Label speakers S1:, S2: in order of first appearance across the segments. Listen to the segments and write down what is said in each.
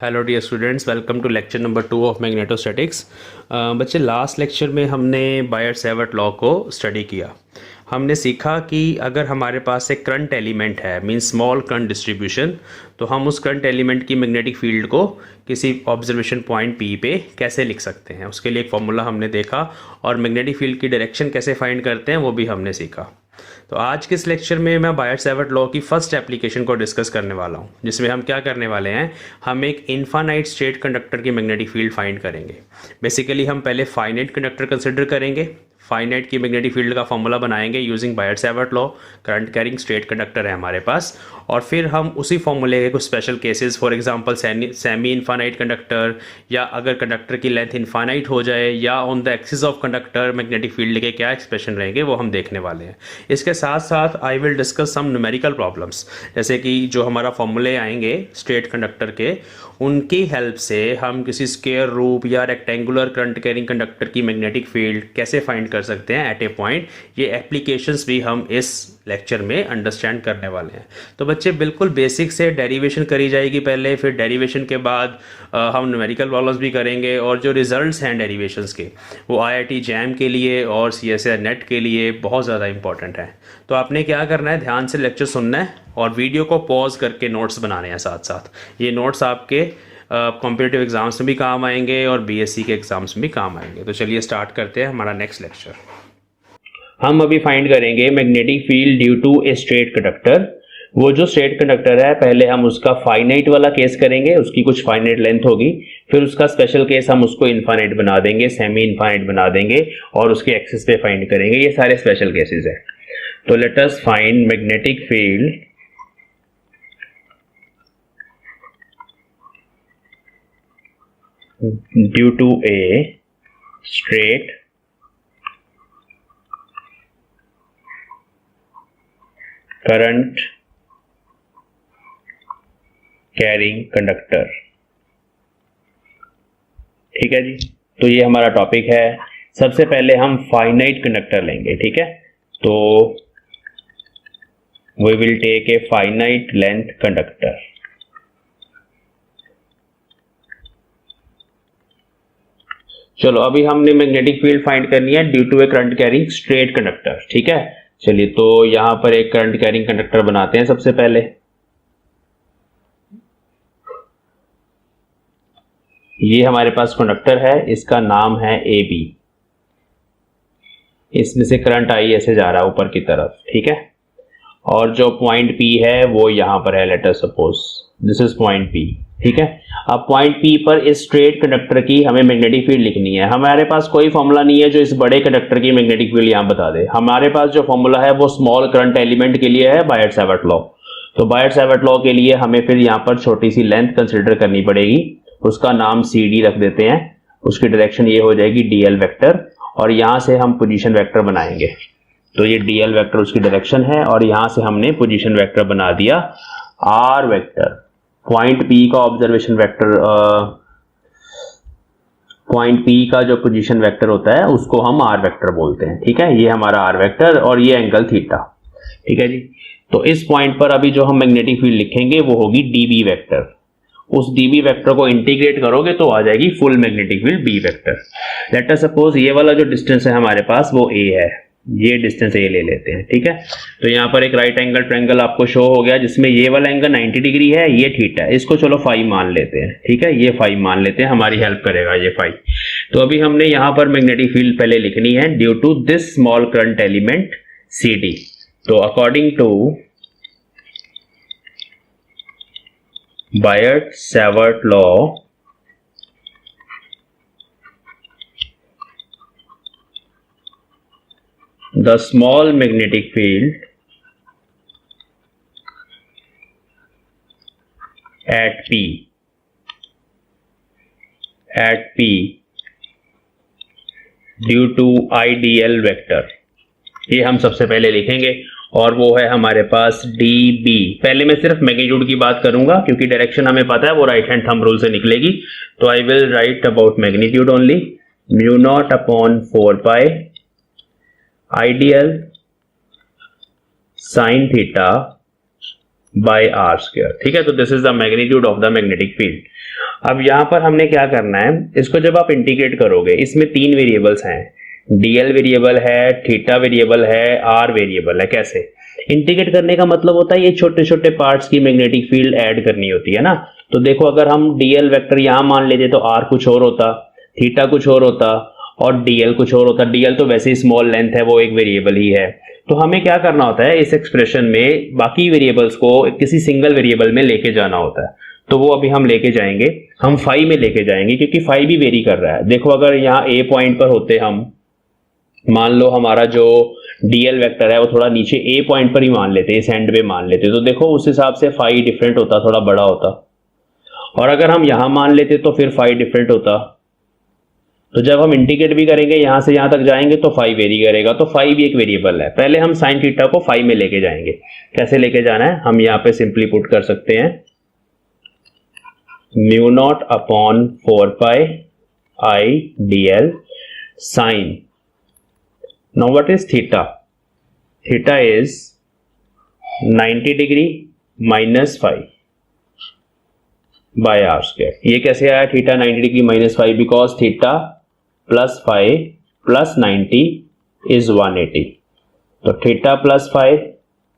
S1: Hello dear students, welcome to lecture number 2 of magnetostatics. बच्चे, last lecture में हमने बायट-सैवर्ट law को स्टडी किया। हमने सीखा कि अगर हमारे पास एक करंट एलिमेंट है, मींस स्मॉल करंट डिस्ट्रीब्यूशन, तो हम उस करंट एलिमेंट की मैग्नेटिक फील्ड को किसी ऑब्जर्वेशन पॉइंट पी पे कैसे लिख सकते हैं। उसके लिए एक फॉर्मूला हमने देखा और मैग्नेटिक फील्ड की डायरेक्शन कैसे फाइंड करते हैं वो भी हमने सीखा। तो आज के इस लेक्चर में मैं बायट-सैवर्ट लॉ की फर्स्ट एप्लीकेशन को डिस्कस करने वाला हूं, जिसमें हम क्या करने वाले हैं, हम एक इनफाइनाइट स्टेट कंडक्टर की मैग्नेटिक फील्ड फाइंड करेंगे। बेसिकली हम पहले फाइनाइट कंडक्टर कंसिडर करेंगे, फाइनाइट की मैग्नेटिक फील्ड का फॉर्मूला बनाएंगे using Biot Savart law. Current carrying straight conductor है हमारे पास, और फिर हम उसी फॉर्मूले के कुछ special cases, for example semi infinite conductor, या अगर कंडक्टर की लेंथ इनफाइनाइट हो जाए, या on the axis of conductor magnetic field के क्या एक्सप्रेशन रहेंगे वो हम देखने वाले हैं। इसके साथ साथ I will discuss some numerical problems, जैसे कि जो हमारा फॉर्मूले आएंगे स्ट्रेट कंडक्टर के, उनकी हेल्प से हम किसी स्क्वायर रूप या रेक्टेंगुलर करंट कैरिंग कंडक्टर की मैग्नेटिक फील्ड कैसे फाइंड कर सकते हैं एट ए पॉइंट। ये एप्लीकेशंस भी हम इस लेक्चर में अंडरस्टैंड करने वाले हैं। तो बच्चे, बिल्कुल बेसिक से डेरिवेशन करी जाएगी पहले, फिर डेरिवेशन के बाद हम न्यूमेरिकल प्रॉब्लम्स भी करेंगे, और जो रिजल्ट्स हैं डेरिवेशंस के वो IIT जैम के लिए और CSIR नेट के लिए बहुत ज़्यादा इंपॉर्टेंट है। तो आपने क्या करना है, ध्यान से लेक्चर सुनना है और वीडियो को पॉज करके नोट्स बनाने हैं साथ साथ। ये नोट्स आपके कॉम्पिटिटिव एग्जाम्स में भी काम आएंगे और BSc के एग्जाम्स में भी काम आएंगे। तो चलिए स्टार्ट करते हैं हमारा नेक्स्ट लेक्चर। हम अभी फाइंड करेंगे magnetic field due to a straight conductor. वो जो स्ट्रेट कंडक्टर है, पहले हम उसका फाइनाइट वाला केस करेंगे, उसकी कुछ फाइनाइट लेंथ होगी, फिर उसका स्पेशल केस हम उसको इनफाइनाइट बना देंगे, सेमी इनफाइनाइट बना देंगे, और उसके एक्सिस पे फाइंड करेंगे। ये सारे स्पेशल केसेस हैं। तो let us find magnetic field due to a straight current carrying conductor. ठीक है जी, तो ये हमारा टॉपिक है। सबसे पहले हम फाइनाइट कंडक्टर लेंगे, ठीक है। तो we will take a finite length conductor. चलो, अभी हमने मैग्नेटिक फील्ड फाइंड करनी है due to a current carrying straight conductor, ठीक है। चलिए, तो यहां पर एक करंट कैरिंग कंडक्टर बनाते हैं सबसे पहले। ये हमारे पास कंडक्टर है, इसका नाम है AB। इसमें से करंट आई ऐसे जा रहा है ऊपर की तरफ, ठीक है। और जो पॉइंट P है वो यहां पर है, let us suppose this is point P, ठीक है। अब पॉइंट P पर इस स्ट्रेट कंडक्टर की हमें मैग्नेटिक फील्ड लिखनी है। हमारे पास कोई फॉर्मूला नहीं है जो इस बड़े कंडक्टर की मैग्नेटिक फील्ड यहां बता दे। हमारे पास जो फॉर्मूला है वो स्मॉल करंट एलिमेंट के लिए है, बायट-सैवर्ट लॉ। तो बायट-सैवर्ट लॉ के लिए हमें फिर यहां पर छोटी सी लेंथ कंसिडर करनी पड़ेगी, उसका नाम CD रख देते हैं। उसकी डायरेक्शन ये हो जाएगी DL वेक्टर, और यहां से हम पोजीशन वेक्टर बनाएंगे। तो ये DL वेक्टर उसकी डायरेक्शन है, और यहां से हमने पोजीशन वेक्टर बना दिया R वेक्टर। पॉइंट P का ऑब्जर्वेशन वेक्टर, पॉइंट P का जो पोजीशन वेक्टर होता है उसको हम R वेक्टर बोलते हैं, ठीक है। ये हमारा R वेक्टर और ये एंगल थीटा, ठीक है जी। तो इस पॉइंट पर अभी जो हम मैग्नेटिक फील्ड लिखेंगे वो होगी DB वेक्टर। उस DB वेक्टर को इंटीग्रेट करोगे तो आ जाएगी full magnetic field B vector. Let us suppose ये वाला जो डिस्टेंस है हमारे पास वो A है, ये डिस्टेंस A ले लेते हैं, ठीक है। तो यहाँ पर एक राइट एंगल ट्रायंगल आपको शो हो गया, जिसमें ये वाला एंगल 90 डिग्री है, ये थीटा है। इसको चलो फाई मान लेते हैं, ठीक है। ये फाई मान लेते हैं, हमारी हेल्प करेगा ये फाई। तो अभी हमने यहाँ पर मैग्नेटिक फील्ड पहले लिखनी है due to this small current element CD। तो according to Biot Savart law, the small magnetic field at P due to IDL vector, ये हम सबसे पहले लिखेंगे, और वो है हमारे पास DB। पहले मैं सिर्फ मैग्नीट्यूड की बात करूंगा क्योंकि डायरेक्शन हमें पता है, वो राइट हैंड थंब रूल से निकलेगी। तो I will write about magnitude only, mu naught upon 4 pi ideal sine theta by R square, ठीक है। तो this is the magnitude of the magnetic field. अब यहाँ पर हमने क्या करना है, इसको जब आप इंटीग्रेट करोगे, इसमें 3 वेरिएबल्स हैं, डीएल वेरिएबल है, थीटा वेरिएबल है, आर वेरिएबल है। कैसे इंटीग्रेट करने का मतलब होता है ये छोटे छोटे पार्ट्स की मैग्नेटिक फील्ड ऐड करनी होती है ना। तो देखो अगर हम डीएल वेक्टर यहाँ मान लेते तो आर कुछ और होता, थीटा कुछ और होता और डीएल कुछ और होता। डीएल तो वैसे ही स्मॉल लेंथ है, वो एक वेरिएबल ही है। तो हमें क्या करना होता है, इस एक्सप्रेशन में बाकी वेरिएबल्स को किसी सिंगल वेरिएबल में लेके जाना होता है। तो वो अभी हम लेके जाएंगे, हम फाई में लेके जाएंगे क्योंकि फाई भी वेरी कर रहा है। देखो अगर यहाँ ए पॉइंट पर होते हम, मान लो हमारा जो डीएल वेक्टर है वो थोड़ा नीचे ए पॉइंट पर ही मान लेते, इस एंड पे मान लेते, तो देखो उस हिसाब से फाई डिफरेंट होता, थोड़ा बड़ा होता। और अगर हम यहां मान लेते तो फिर फाई डिफरेंट होता। तो जब हम इंटीग्रेट भी करेंगे यहां से यहां तक जाएंगे तो फाई वेरी करेगा। तो फाई भी एक वेरिएबल है। पहले हम साइन थीटा को फाई में लेके जाएंगे। कैसे लेके जाना है, हम यहां पे सिंपली पुट कर सकते हैं mu naught upon 4 pi I DL sine. Now what is theta? Theta is 90 degree minus 5 by are square. ये कैसे आया theta 90 degree minus 5? Because theta plus 5 plus 90 is 180। तो थीटा प्लस 5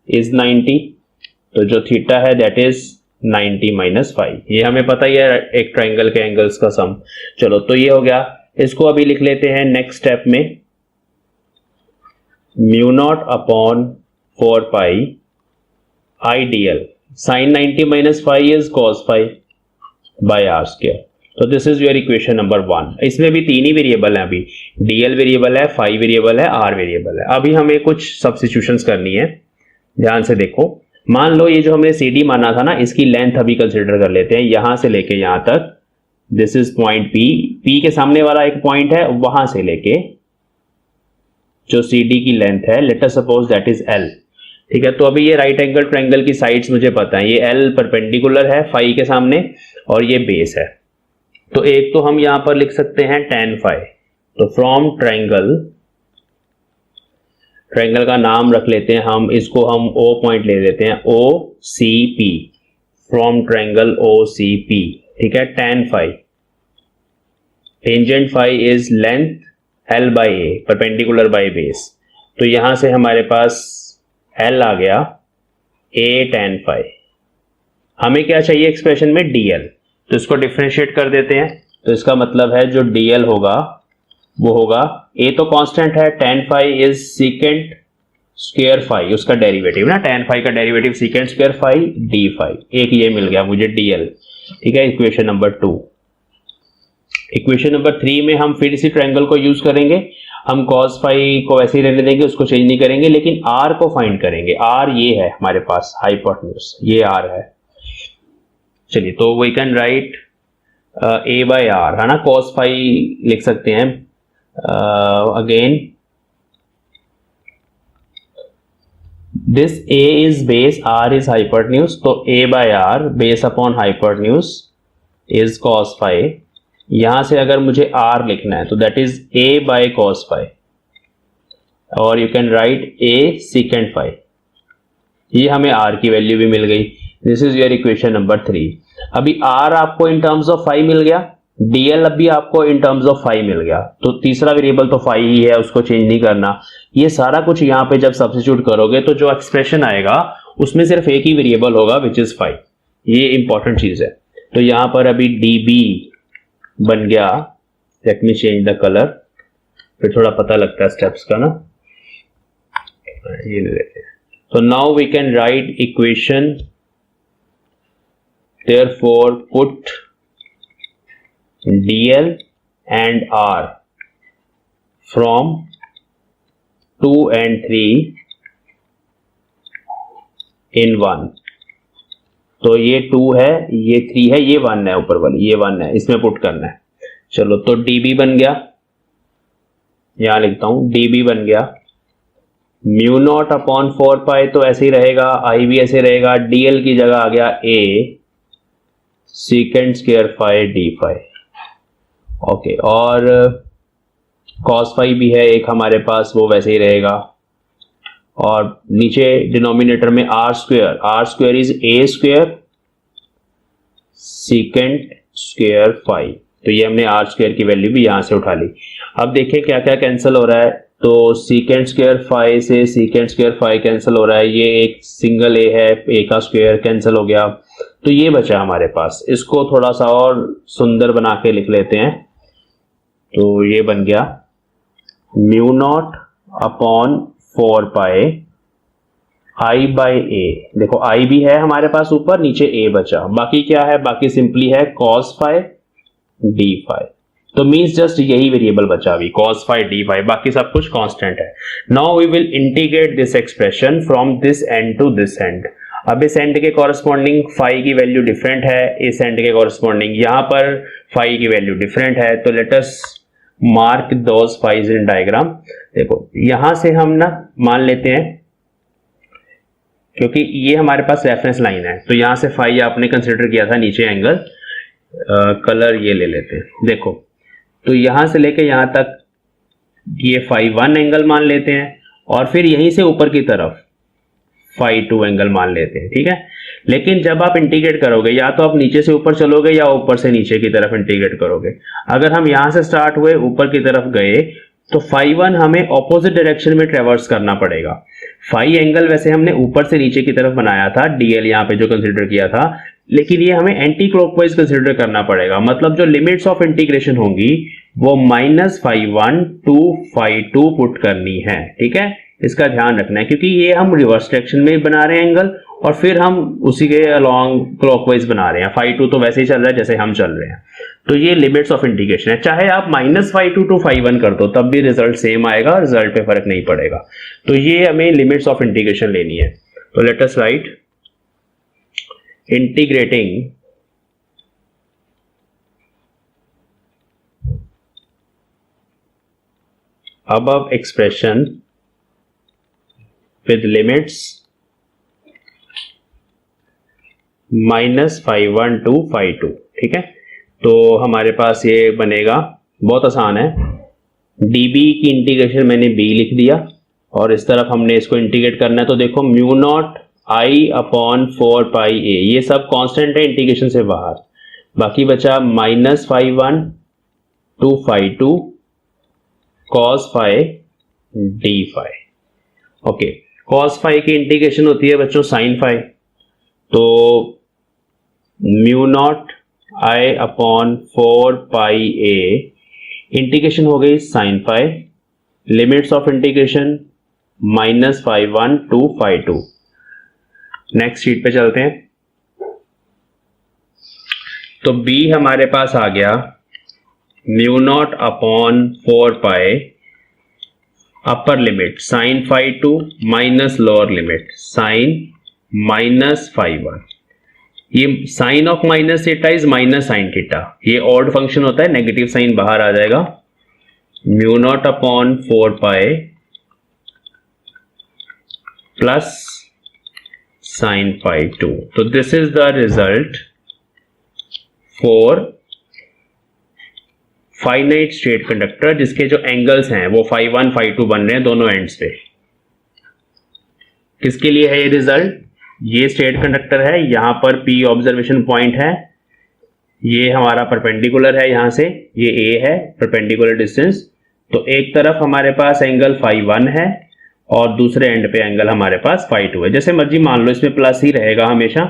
S1: इज 90, तो जो theta है दैट इज 90 माइनस 5। ये हमें पता ही है एक ट्राइंगल के एंगल्स का सम। चलो तो ये हो गया। इसको अभी लिख लेते हैं नेक्स्ट स्टेप में, mu naught upon 4 pi I DL sine 90 minus 5 is cos 5 by are square. तो this is your equation number 1। इसमें भी 3 ही वेरिएबल है, अभी डीएल वेरिएबल है, फाई वेरिएबल है, आर वेरिएबल है। अभी हमें कुछ सब्स्टिट्यूशंस करनी है। ध्यान से देखो, मान लो ये जो हमने CD माना था ना, इसकी लेंथ अभी कंसिडर कर लेते हैं, यहां से लेके यहां तक। दिस इज पॉइंट P के सामने वाला एक पॉइंट है, वहां से लेके जो CD की लेंथ है, let us suppose that is L। ठीक है, तो अभी ये राइट एंगल ट्रायंगल की साइड्स मुझे पता है, ये L परपेंडिकुलर है फाई के सामने और ये बेस है। तो एक तो हम यहां पर लिख सकते हैं tan फाई। तो फ्रॉम ट्रायंगल का नाम रख लेते हैं हम, इसको हम O पॉइंट ले लेते हैं, OCP, फ्रॉम ट्रायंगल OCP। ठीक है, tan phi, tangent phi is length L by a, perpendicular by base. तो यहां से हमारे पास L आ गया, A tan फाई। हमें क्या चाहिए एक्सप्रेशन में, DL। तो इसको डिफरेंशिएट कर देते हैं। तो इसका मतलब है जो DL होगा वो होगा, A तो कांस्टेंट है, tan phi is secant square phi, उसका डेरिवेटिव ना, tan फाई का derivative secant square phi d phi. एक ये मिल गया मुझे DL। ठीक है, इक्वेशन नंबर 2। इक्वेशन नंबर 3 में हम फिर इसी ट्रायंगल को यूज करेंगे। हम cos फाई को वैसे ही रहने देंगे, उसको चेंज नहीं करेंगे, लेकिन r को फाइंड करेंगे। r ये है हमारे पास हाइपोटेन्यूज, ये r है। चलिए, तो we can write a by R, है ना, cos फाई लिख सकते हैं। Again this a is base, r is hypotenuse, तो a by R base upon hypotenuse is cos phi. यहां से अगर मुझे r लिखना है तो that is a by cos phi, और you can write a secant phi. ये हमें r की वैल्यू भी मिल गई। This is your equation number 3। अभी r आपको इन टर्म्स ऑफ फाई मिल गया, dl अभी आपको इन टर्म्स ऑफ फाई मिल गया। तो तीसरा वेरिएबल तो फाई ही है, उसको चेंज नहीं करना। ये सारा कुछ यहाँ पे जब सब्स्टिट्यूट करोगे तो जो एक्सप्रेशन आएगा उसमें सिर्फ एक ही वेरिएबल होगा, विच इज फाई। ये इंपॉर्टेंट चीज है। तो यहां पर अभी db बन गया, let me change the colour, फिर थोड़ा पता लगता है स्टेप्स का ना। ये लेते हैं। तो now we can write equation, therefore put dl and r from 2 and 3 in 1। तो ये 2 है, ये 3 है, ये 1 है, ऊपर वाली ये 1 है, इसमें पुट करना है। चलो, तो db बन गया, यहां लिखता हूं db बन गया, म्यू नॉट अपॉन 4 पाई तो ऐसे ही रहेगा, i भी ऐसे रहेगा, dl की जगह आ गया a secant square phi d phi. Okay, और cos फाई भी है एक हमारे पास, वो वैसे ही रहेगा। और नीचे डिनोमिनेटर में r square is a square secant square phi, तो ये हमने आर स्क्वायर की वैल्यू भी यहाँ से उठा ली। अब देखिए क्या क्या कैंसिल हो रहा है, तो सीकेंड स्क्वायर फाई से सीकेंड स्क्वायर फाई कैंसिल हो रहा है, ये एक सिंगल ए है, ए का स्क्वायर कैंसिल हो गया, तो ये बचा हमारे पास। इसको थोड़ा सा और सुंदर बना के लिख लेते हैं, तो ये बन गया mu naught upon 4 pi I by A. देखो आई भी है हमारे पास ऊपर, नीचे ए बचा, बाकी क्या है, बाकी सिंपली है कॉस फाई डी फाई, तो मींस जस्ट यही वेरिएबल बचा अभी कॉस फाई डी फाई, बाकी सब कुछ कांस्टेंट है। Now we will integrate this expression from this end to this end. अब इस एंड के कॉरस्पॉन्डिंग फाई की वैल्यू डिफरेंट है, इस एंड के कॉरस्पॉन्डिंग यहां पर फाई की वैल्यू डिफरेंट है, तो let us mark those phis in diagram. देखो यहां से हम ना मान लेते हैं, क्योंकि ये हमारे पास रेफरेंस लाइन है, तो यहां से फाई आपने कंसिडर किया था नीचे एंगल, कलर ये ले लेते हैं। देखो तो यहां से लेके यहां तक ये फाई 1 एंगल मान लेते हैं, और फिर यहीं से ऊपर की तरफ फाई 2 एंगल मान लेते हैं, ठीक है। लेकिन जब आप इंटीग्रेट करोगे, या तो आप नीचे से ऊपर चलोगे या ऊपर से नीचे की तरफ इंटीग्रेट करोगे। अगर हम यहां से स्टार्ट हुए ऊपर की तरफ गए, तो फाई 1 हमें ऑपोजिट डायरेक्शन में ट्रेवर्स करना पड़ेगा। फाई एंगल वैसे हमने ऊपर से नीचे की तरफ बनाया था, डीएल यहाँ पे जो कंसिडर किया था, लेकिन ये हमें एंटी क्लॉकवाइज कंसिडर करना पड़ेगा। मतलब जो लिमिट्स ऑफ इंटीग्रेशन होंगी वो -φ1 टू φ2 पुट करनी है, ठीक है। इसका ध्यान रखना है, क्योंकि ये हम रिवर्स डायरेक्शन में बना रहे हैं एंगल, और फिर हम उसी के अलॉन्ग क्लॉकवाइज बना रहे हैं। φ2 तो वैसे ही चल रहा है जैसे हम चल रहे हैं, तो ये लिमिट्स ऑफ इंटीग्रेशन है। चाहे आप -φ2 टू φ1 कर दो, तब भी रिजल्ट सेम आएगा, रिजल्ट पे फर्क नहीं पड़ेगा। तो ये हमें लिमिट्स ऑफ इंटीग्रेशन लेनी है। तो let us right integrating above expression with limits -φ1 to φ2, ठीक है। तो हमारे पास ये बनेगा, बहुत आसान है, db की इंटीग्रेशन मैंने b लिख दिया, और इस तरफ हमने इसको इंटीग्रेट करना है। तो देखो mu naught I upon 4 pi ए, ये सब कांस्टेंट है इंटीग्रेशन से बाहर, बाकी बचा -φ1 to φ2 cos phi D phi. Okay, cos phi की इंटीग्रेशन होती है बच्चों sin फाई, तो mu naught I upon 4 pi A, integration हो गई sin phi, limits of integration -φ1 to φ2। Next sheet पे चलते हैं। तो b हमारे पास आ गया mu naught upon 4 pi upper limit sine φ2 minus lower limit sine -φ1। ये sine of minus theta is minus sine theta, ये ऑड फंक्शन होता है, नेगेटिव साइन बाहर आ जाएगा। Mu naught upon 4 pi plus sine φ2। तो this is the result for finite straight conductor, जिसके जो एंगल्स हैं वो φ1 φ2 बन रहे हैं दोनों एंड्स पे। किसके लिए है ये रिजल्ट? ये स्टेट कंडक्टर है, यहां पर P ऑब्जर्वेशन पॉइंट है, ये हमारा परपेंडिकुलर है, यहां से ये A है परपेंडिकुलर डिस्टेंस। तो एक तरफ हमारे पास एंगल φ1 है और दूसरे एंड पे एंगल हमारे पास φ2 है। जैसे मर्जी मान लो, इसमें प्लस ही रहेगा हमेशा,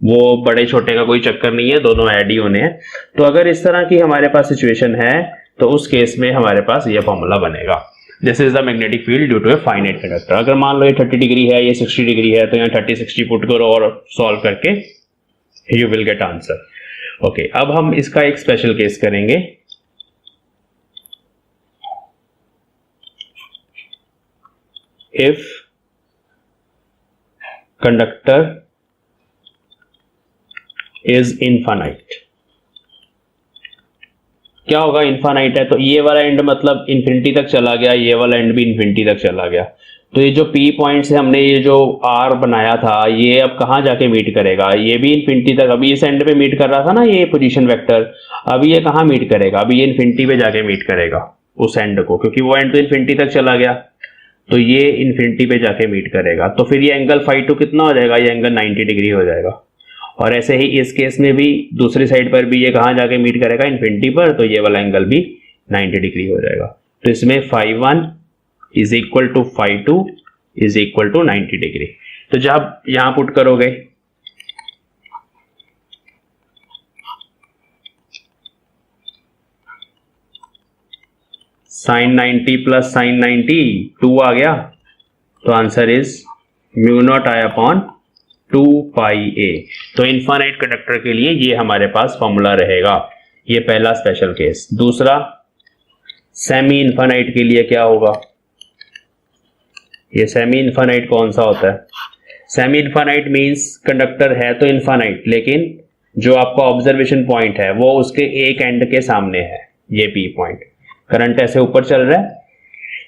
S1: वो बड़े छोटे का कोई चक्कर नहीं है, दोनों ऐड ही होने हैं। तो अगर इस तरह की हमारे पास सिचुएशन है, तो उस केस में हमारे पास ये फॉर्मूला बनेगा, this is the magnetic field due to a finite conductor. अगर मान लो ये 30 डिग्री है, ये 60 डिग्री है, तो यहाँ 30 60 पुट करो और सॉल्व करके you will get answer. Okay, अब हम इसका एक स्पेशल केस करेंगे। इफ कंडक्टर इज इनफाइनाइट, क्या होगा? इनफाइनाइट है तो ये वाला एंड मतलब इन्फिनिटी तक चला गया, ये वाला एंड भी इन्फिनिटी तक चला गया। तो ये जो P पॉइंट से हमने ये जो R बनाया था, ये अब कहां जाके मीट करेगा? ये भी इन्फिनिटी तक, अभी इस एंड पे मीट कर रहा था ना ये पोजीशन वेक्टर, अभी ये कहां मीट करेगा? अभी ये इन्फिनिटी पे जाके मीट करेगा उस एंड को, क्योंकि वो एंड तो इन्फिनिटी तक चला गया, तो ये इन्फिनिटी पे जाके मीट करेगा। तो फिर ये एंगल φ2 कितना हो जाएगा? ये एंगल 90 डिग्री हो जाएगा। और ऐसे ही इस केस में भी दूसरी साइड पर भी ये कहाँ जाके मीट करेगा, इन्फिनिटी पर, तो ये वाला एंगल भी 90 डिग्री हो जाएगा। तो इसमें φ1 is equal to φ2 is equal to 90 degree. तो जब यहां पुट करोगे sin 90 प्लस sin 90 2 आ गया, तो answer is mu naught I upon 2 pi A. तो इनफाइनाइट कंडक्टर के लिए ये हमारे पास फॉर्मूला रहेगा। ये पहला स्पेशल केस। दूसरा, सेमी इनफाइनाइट के लिए क्या होगा? ये सेमी इनफाइनाइट कौन सा होता है? सेमी इनफाइनाइट मींस कंडक्टर है तो इनफाइनाइट, लेकिन जो आपका ऑब्जर्वेशन पॉइंट है वो उसके एक एंड के सामने है, ये पी पॉइंट। करंट ऐसे ऊपर चल रहा है,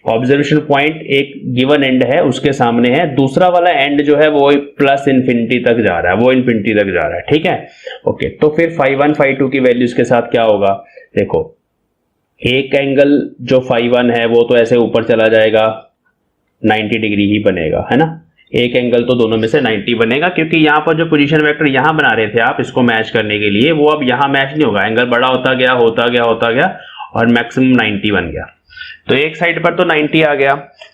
S1: ऑब्जर्वेशन पॉइंट एक गिवन एंड है उसके सामने है, दूसरा वाला एंड जो है वो प्लस इन्फिनिटी तक जा रहा है, वो इन्फिनिटी तक जा रहा है, ठीक है। ओके, तो फिर φ1 φ2 की वैल्यूज के साथ क्या होगा? देखो, एक एंगल जो φ1 है वो तो ऐसे ऊपर चला जाएगा, 90 डिग्री ही बनेगा, है ना। एक एंगल तो दोनों में से 90 बनेगा, क्योंकि यहाँ पर जो पोजीशन वेक्टर यहाँ बना रहे थे आप इसको मैच करने के लिए, वो अब यहाँ मैच नहीं होगा। एंगल बड़ा होता गया होता गया होता गया और मैक्सिमम 90 बन गया। तो एक साइड पर तो 90 आ गया,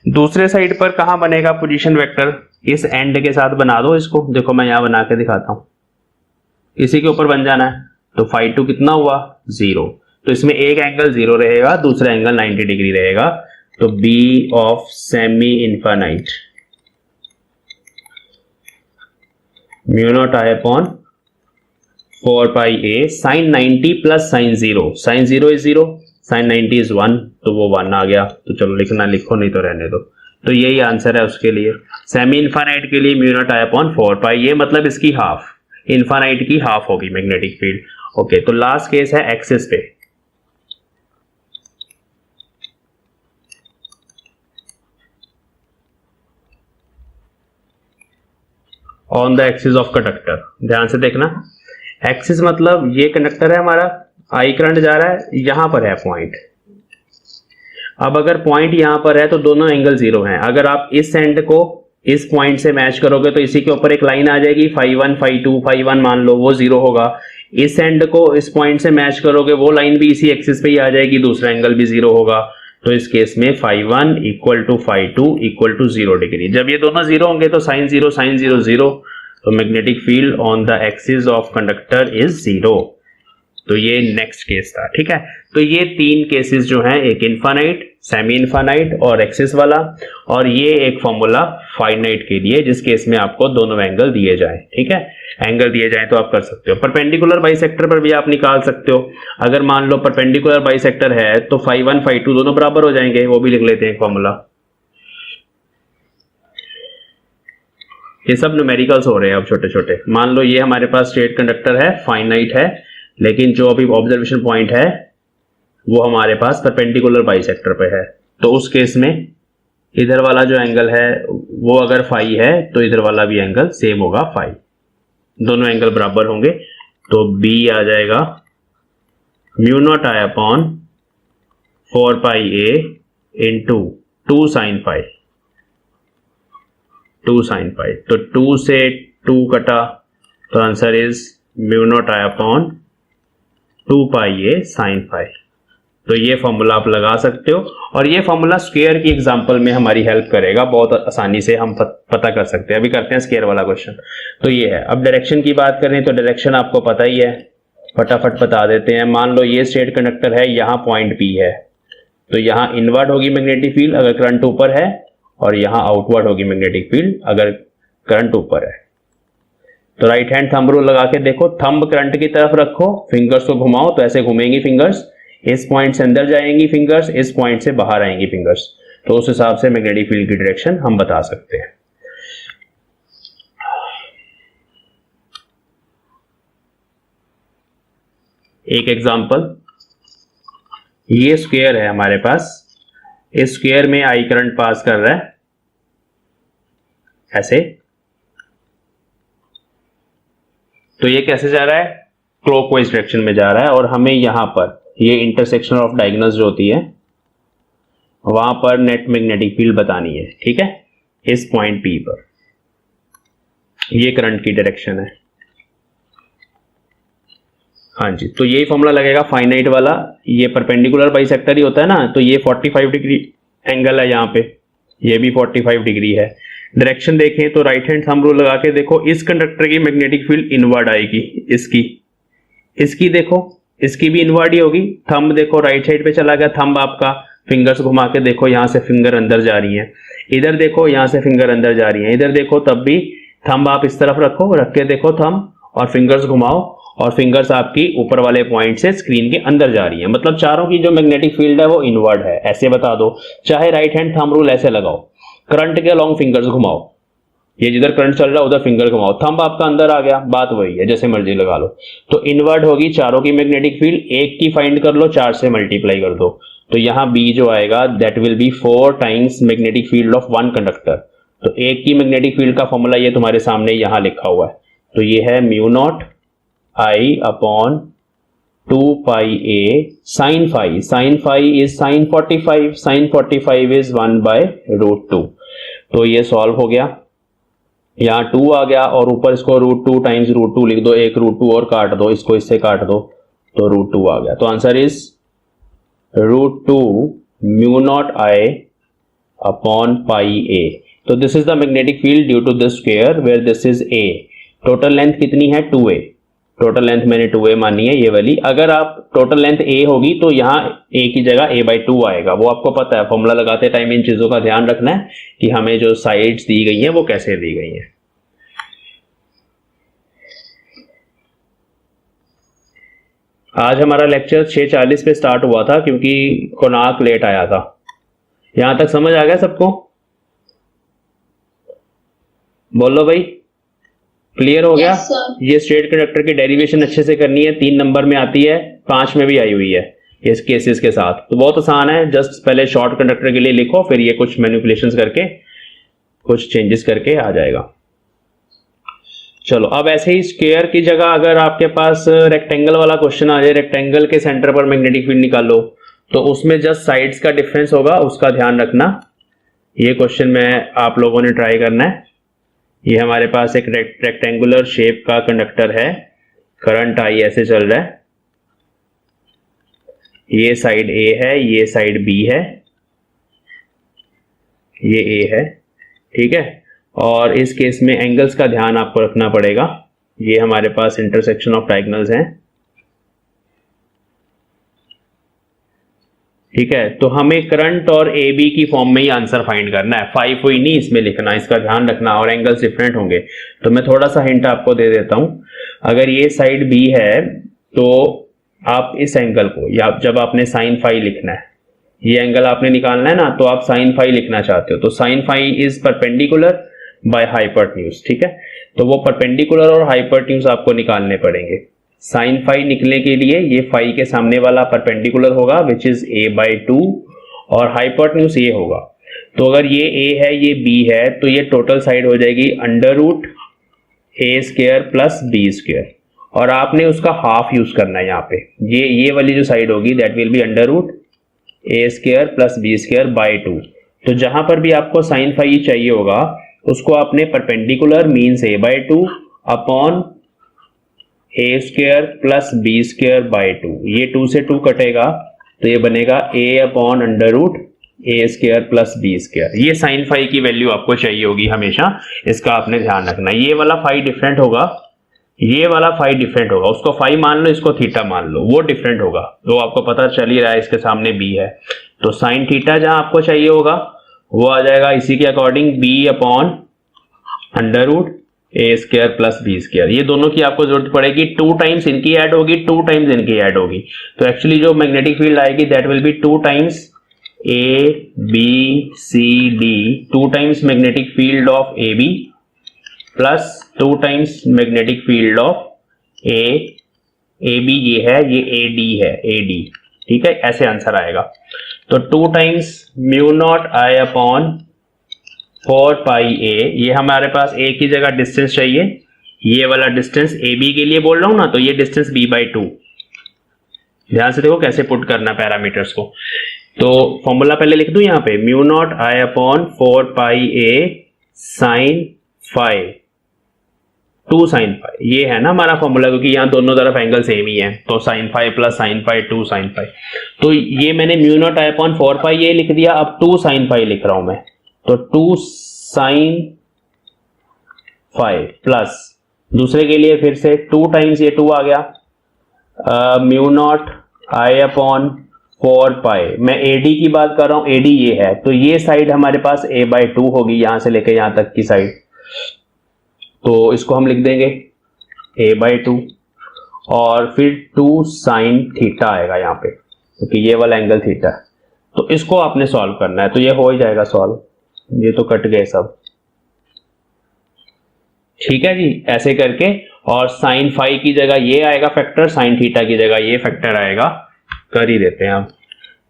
S1: दूसरे साइड पर कहाँ बनेगा पोजीशन वेक्टर? इस एंड के साथ बना दो इसको। देखो मैं यहाँ बना के दिखाता हूँ, इसी के ऊपर बन जाना है। तो φ2 कितना हुआ? 0। तो इसमें एक एंगल 0 रहेगा, दूसरा एंगल 90 डिग्री रहेगा। तो B of semi infinite mu naught I upon 4 pi A sine 90 plus sine 0। Sine 0 is 0, sine 90 is 1, तो वो 1 आ गया। तो चलो लिखना लिखो, नहीं तो रहने दो। तो यही आंसर है उसके लिए। सेमी इनफाइनाइट के लिए mu naught I upon 4 pi, ये मतलब इसकी हाफ, इनफाइनाइट की हाफ होगी मैग्नेटिक फील्ड। ओके, तो लास्ट केस है एक्सिस पे। On the axis of conductor, ध्यान से देखना। एक्सिस मतलब ये कंडक्टर है हमारा, आई करंट जा रहा है, यहां पर है पॉइंट। अब अगर पॉइंट यहां पर है तो दोनों एंगल 0 हैं। अगर आप इस एंड को इस पॉइंट से मैच करोगे तो इसी के ऊपर एक लाइन आ जाएगी, φ1 φ2, φ1 मान लो वो 0 होगा। इस एंड को इस पॉइंट से मैच करोगे, वो लाइन भी इसी एक्सिस पे ही आ जाएगी, दूसरा एंगल भी 0 होगा। तो इस केस में φ1 equal to φ2 equal to 0 degree. जब ये दोनों 0 होंगे तो साइन 0 साइन 0 0, तो magnetic field on the axis of conductor is 0। तो ये नेक्स्ट केस था, ठीक है। तो ये तीन केसेस जो हैं, एक इनफाइनाइट, सेमी इनफाइनाइट और एक्सिस वाला, और ये एक फॉर्मूला फाइनाइट के लिए जिस केस में आपको दोनों एंगल दिए जाए, ठीक है। एंगल दिए जाए तो आप कर सकते हो। परपेंडिकुलर बाइसेक्टर पर भी आप निकाल सकते हो। अगर मान लो परपेंडिकुलर बाइसेक्टर है तो φ1 φ2 दोनों बराबर हो जाएंगे, वो भी लिख लेते हैं फॉर्मूला। ये सब न्यूमेरिकल्स हो रहे हैं अब छोटे छोटे। मान लो ये हमारे पास स्ट्रेट कंडक्टर है, फाइनाइट है, लेकिन जो अभी ऑब्जर्वेशन पॉइंट है वो हमारे पास परपेंडिकुलर बाइसेक्टर पे है। तो उस केस में इधर वाला जो एंगल है वो अगर फाई है तो इधर वाला भी एंगल सेम होगा फाई, दोनों एंगल बराबर होंगे। तो बी आ जाएगा mu naught I upon 4 pi A into 2 sine phi, 2 sine phi. तो 2 से 2 कटा, तो answer is mu naught I upon 2 pi A sine phi. तो ये फॉर्मूला आप लगा सकते हो, और ये फॉर्मूला स्क्वायर की एग्जांपल में हमारी हेल्प करेगा, बहुत आसानी से हम पता कर सकते हैं। अभी करते हैं स्क्वायर वाला क्वेश्चन। तो ये है। अब डायरेक्शन की बात करें तो डायरेक्शन आपको पता ही है, फटाफट बता देते हैं। मान लो ये स्ट्रेट कंडक्टर है, यहाँ पॉइंट पी है, तो यहाँ इनवर्ड होगी मैग्नेटिक फील्ड अगर करंट ऊपर है, और यहाँ आउटवर्ड होगी मैग्नेटिक फील्ड अगर करंट ऊपर है। तो राइट हैंड थंब रूल लगा के देखो, थंब करंट की तरफ रखो, फिंगर्स को घुमाओ तो ऐसे घूमेंगी फिंगर्स, इस पॉइंट से अंदर जाएंगी फिंगर्स, इस पॉइंट से बाहर आएंगी फिंगर्स। तो उस हिसाब से मैग्नेटिक फील्ड की डायरेक्शन हम बता सकते हैं। एक एग्जांपल, ये स्क्वायर है हमारे पास, इस स्क्वायर में आई करंट पास कर रहा है ऐसे। तो ये कैसे जा रहा है? क्लॉकवाइज डायरेक्शन में जा रहा है, और हमें यहां पर ये इंटरसेक्शन ऑफ डायगोनल्स जो होती है वहां पर नेट मैग्नेटिक फील्ड बतानी है, ठीक है। इस पॉइंट पी पर ये करंट की डायरेक्शन है। हाँ जी, तो यही फॉर्मूला लगेगा फाइनाइट वाला। ये परपेंडिकुलर बाइसेक्टर ही होता है ना, तो ये 45 डिग्री एंगल है यहाँ पे, ये भी 45 डिग्री है। डायरेक्शन देखें तो राइट हैंड थंब रूल लगा के देखो, इस कंडक्टर की मैग्नेटिक फील्ड इनवर्ड आएगी, इसकी देखो, इसकी भी इनवर्ड ही होगी। थंब देखो राइट साइड पे चला गया, थंब आपका फिंगर्स घुमा के देखो, यहां से फिंगर अंदर जा रही है, इधर देखो यहां से फिंगर अंदर जा रही है, इधर देखो तब भी थंब आप इस तरफ रखो, रख के देखो थंब और फिंगर्स घुमाओ, और फिंगर्स आपकी ऊपर वाले पॉइंट से स्क्रीन के अंदर जा रही है, मतलब चारों की जो मैग्नेटिक फील्ड है वो इनवर्ड है, ऐसे बता दो। चाहे राइट हैंड थंब रूल ऐसे लगाओ, करंट के अलोंग फिंगर्स घुमाओ, ये जिधर करंट चल रहा है उधर फिंगर घुमाओ, थंब आपका अंदर आ गया, बात वही है, जैसे मर्जी लगा लो। तो इनवर्ड होगी चारों की मैग्नेटिक फील्ड, एक की फाइंड कर लो, 4 से मल्टीप्लाई कर दो, तो यहां बी जो आएगा that will be 4 times magnetic field of one conductor. तो एक की मैग्नेटिक फील्ड का फॉर्मूला ये तुम्हारे सामने यहां लिखा हुआ है, तो ये है mu naught I upon 2 pi A sine phi, sine phi is sine 45, sine 45 is 1/√2। तो ये सॉल्व हो गया, यहाँ 2 आ गया और ऊपर इसको √2 टाइम्स √2 लिख दो, एक √2 और काट दो, इसको इससे काट दो, तो √2 आ गया। तो answer is √2 mu naught I upon pi A. तो this is the magnetic field due to this square where this is A. Total length कितनी है 2a, टोटल लेंथ मैंने 2a मानी है ये वाली। अगर आप टोटल लेंथ a होगी तो यहाँ a की जगह a/2 आएगा, वो आपको पता है, फॉर्मूला लगाते टाइम इन चीजों का ध्यान रखना है कि हमें जो साइड्स दी गई हैं वो कैसे दी गई हैं। आज हमारा लेक्चर 6:40 पे स्टार्ट हुआ था क्योंकि कोनाक लेट आया था। यहां तक समझ आ गया सबको? बोलो भाई, क्लियर हो गया? ये स्ट्रेट कंडक्टर की डेरिवेशन अच्छे से करनी है, 3 नंबर में आती है, 5 में भी आई हुई है इस केसेस के साथ, तो बहुत आसान है। जस्ट पहले शॉर्ट कंडक्टर के लिए लिखो, फिर ये कुछ मैनिपुलेशंस करके कुछ चेंजेस करके आ जाएगा। चलो अब ऐसे ही स्क्वायर की जगह अगर आपके पास रेक्टेंगल वाला क्वेश्चन आ जाए, रेक्टेंगल के सेंटर पर मैग्नेटिक फील्ड निकालो, तो उसमें जस्ट साइड्स का डिफरेंस होगा, उसका ध्यान रखना। ये क्वेश्चन में आप लोगों ने ट्राई करना है। ये हमारे पास एक रेक्टेंगुलर शेप का कंडक्टर है, करंट आई ऐसे चल रहा है, ये साइड ए है, ये साइड बी है, ये ए है, ठीक है। और इस केस में एंगल्स का ध्यान आपको रखना पड़ेगा, ये हमारे पास इंटरसेक्शन ऑफ डायगोनल्स हैं, ठीक है। तो हमें करंट और ए बी की फॉर्म में ही आंसर फाइंड करना है, 5 हुई नहीं इसमें लिखना, इसका ध्यान रखना, और एंगल्स डिफरेंट होंगे। तो मैं थोड़ा सा हिंट आपको दे देता हूं, अगर ये साइड बी है तो आप इस एंगल को, या जब आपने साइन फाई लिखना है, ये एंगल आपने निकालना है ना, तो आप साइन फाई लिखना चाहते हो, तो sine phi is perpendicular by hypotenuse, ठीक है। तो वो परपेंडिकुलर और हाइपोटेन्यूज आपको निकालने पड़ेंगे। साइन फाई निकलने के लिए ये फाई के सामने वाला परपेंडिकुलर होगा विच इज a/2, और हाइपोटेन्यूज ये होगा। तो अगर ये a है ये b है, तो ये टोटल साइड हो जाएगी √a² प्लस b², और आपने उसका हाफ यूज करना है यहाँ पे, ये वाली जो साइड होगी that will be √a² plus b²/2। तो जहां पर भी आपको साइन फाई चाहिए होगा उसको आपने perpendicular means a/2 upon a² plus b²/2, ये 2 से 2 कटेगा तो ये बनेगा a/√a² प्लस b²। ये साइन फाई की वैल्यू आपको चाहिए होगी हमेशा, इसका आपने ध्यान रखना। ये वाला फाई डिफरेंट होगा, ये वाला फाई डिफरेंट होगा, उसको फाई मान लो, इसको थीटा मान लो, वो डिफरेंट होगा, तो आपको पता चल ही रहा है इसके सामने b है, तो साइन थीटा जहां आपको चाहिए होगा वो आ जाएगा इसी के अकॉर्डिंग b/√a² प्लस b²। ये दोनों की आपको जरूरत पड़ेगी, 2 टाइम्स इनकी ऐड होगी, 2 टाइम्स इनकी ऐड होगी, तो एक्चुअली जो मैग्नेटिक फील्ड आएगी that will be 2 times ABCD, 2 times magnetic field of AB plus 2 times magnetic field of AB, ये है, ये AD है, AD, ठीक है, ऐसे आंसर आएगा। तो 2 times mu naught I upon 4 pi ए, ये हमारे पास ए की जगह डिस्टेंस चाहिए, ये वाला डिस्टेंस ए बी के लिए बोल रहा हूं ना, तो ये डिस्टेंस b/2, ध्यान से देखो कैसे पुट करना पैरामीटर्स को। तो फॉर्मूला पहले लिख दूं यहां पे, mu naught I upon 4 pi A sine phi 2 sine phi, ये है ना हमारा फॉर्मूला, क्योंकि यहाँ दोनों तरफ एंगल सेम ही है, तो sine phi plus sine phi 2 sine phi. तो ये मैंने mu naught I upon 4 pi ये लिख दिया, अब 2 साइन फाई लिख रहा हूं मैं, तो 2 साइन फाई प्लस दूसरे के लिए फिर से 2 टाइम्स ये 2 आ गया म्यू नॉट आई अपॉन 4 पाई। मैं एडी की बात कर रहा हूं, एडी ये है, तो ये साइड हमारे पास a बाई 2 होगी, यहां से लेकर यहां तक की साइड, तो इसको हम लिख देंगे a बाई 2 और फिर 2 साइन थीटा आएगा यहाँ पे, क्योंकि ये वाला एंगल थीटा है। तो इसको आपने सॉल्व करना है, तो ये हो ही जाएगा सॉल्व, ये तो कट गए सब, ठीक है जी, ऐसे करके। और साइन फाई की जगह ये आएगा फैक्टर, साइन थीटा की जगह ये फैक्टर आएगा, कर ही देते हैं आप।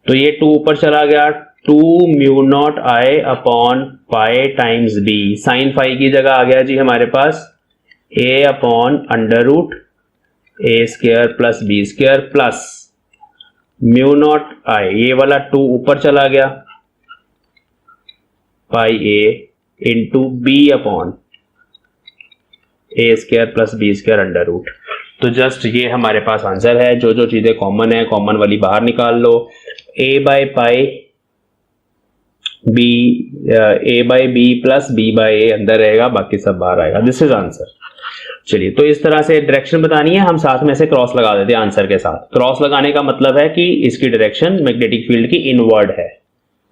S1: तो ये 2 ऊपर चला गया, 2 mu naught I upon pi times B, sine phi की जगह आ गया जी हमारे पास a upon under root A square plus B square plus mu naught I, ये वाला 2 ऊपर चला गया, pi a into B upon A square plus B square under root. तो जस्ट ये हमारे पास आंसर है, जो जो चीजें कॉमन है कॉमन वाली बाहर निकाल लो, a by pi B, A by B plus B by A अंदर रहेगा, बाकी सब बाहर आएगा, दिस इज आंसर। चलिए, तो इस तरह से डायरेक्शन बतानी है, हम साथ में से क्रॉस लगा देते हैं आंसर के साथ। क्रॉस लगाने का मतलब है कि इसकी डायरेक्शन मैग्नेटिक फील्ड की इनवर्ड है,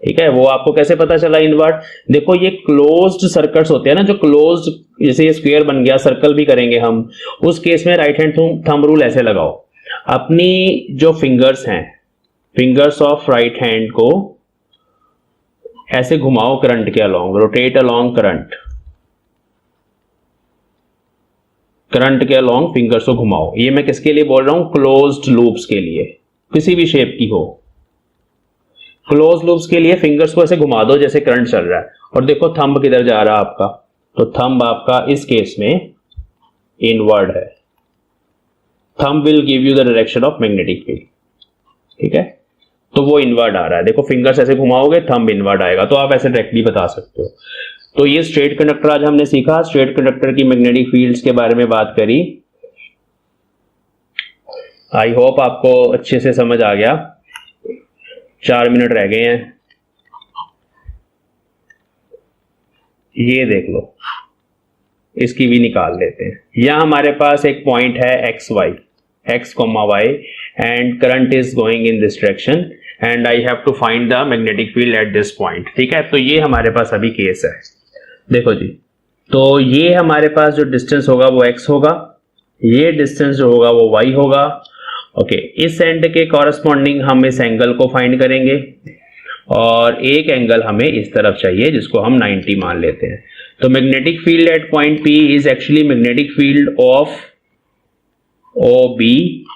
S1: ठीक है। वो आपको कैसे पता चला इनवर्ड? देखो ये क्लोज्ड सर्कल्स होते हैं ना, जो क्लोज्ड, जैसे ये स्क्वायर बन गया, सर्कल भी करेंगे हम, उस केस में राइट हैंड थंब रूल ऐसे लगाओ, अपनी जो फिंगर्स हैं, फिंगर्स ऑफ राइट हैंड को ऐसे घुमाओ करंट के along, rotate along current, current के अलोंग फिंगर्स को घुमाओ। ये मैं किसके लिए बोल रहा हूं? क्लोज्ड लूप्स के लिए, किसी भी शेप की हो, क्लोज लूप्स के लिए फिंगर्स को ऐसे घुमा दो जैसे करंट चल रहा है, और देखो थंब किधर जा रहा है आपका, तो थंब आपका इस केस में इनवर्ड है। Thumb will give you the direction of magnetic field, ठीक है। तो वो इनवर्ड आ रहा है, देखो फिंगर्स ऐसे घुमाओगे थंब इनवर्ड आएगा, तो आप ऐसे डायरेक्टली बता सकते हो। तो ये स्ट्रेट कंडक्टर आज हमने सीखा, स्ट्रेट कंडक्टर की मैग्नेटिक फील्ड्स के बारे में बात करी। आई होप आपको अच्छे से समझ आ गया। 4 मिनट रह गए हैं, ये देख लो, इसकी भी निकाल लेते हैं। यहां हमारे पास एक पॉइंट है x y, x comma y, and current is going in this direction and I have to find the magnetic field at this point, ठीक है। तो ये हमारे पास अभी केस है, देखो जी। तो ये हमारे पास जो डिस्टेंस होगा वो x होगा, ये डिस्टेंस जो होगा वो y होगा, ओके। इस एंड के कॉरस्पॉन्डिंग हम इस एंगल को फाइंड करेंगे, और एक एंगल हमें इस तरफ चाहिए जिसको हम 90 मान लेते हैं। तो magnetic field at point P is actually magnetic field of OB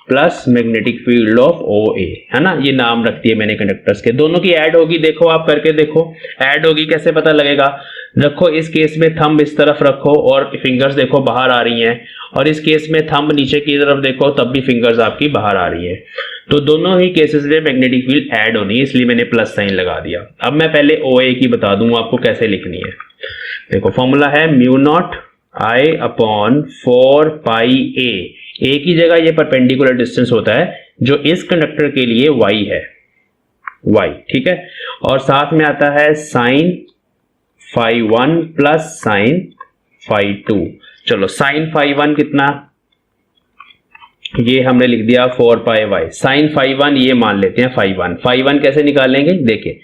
S1: plus magnetic field of OA, है ना। ये नाम रखती है मैंने कंडक्टर्स के, दोनों की ऐड होगी, देखो आप करके देखो ऐड होगी, कैसे पता लगेगा? रखो इस केस में थंब इस तरफ रखो और फिंगर्स देखो बाहर आ रही हैं, और इस केस में थंब नीचे की तरफ देखो तब भी फिंगर्स आपकी बाहर आ रही है। तो दोनों ही केसेस में मैग्नेटिक फील्ड ऐड होनी है, इसलिए मैंने प्लस साइन लगा दिया। अब मैं पहले OA की बता दूं आपको कैसे लिखनी है। देखो फॉर्मूला है mu naught I upon 4 pi ए की जगह ये परपेंडिकुलर डिस्टेंस होता है जो इस कंडक्टर के लिए y है, y, ठीक है। और साथ में आता है sine phi 1 plus sine phi 2। चलो साइन फाई 1 कितना, ये हमने लिख दिया 4 पाई वाई, साइन फाई 1 ये मान लेते हैं फाई 1। फाई 1 कैसे निकालेंगे? देखिए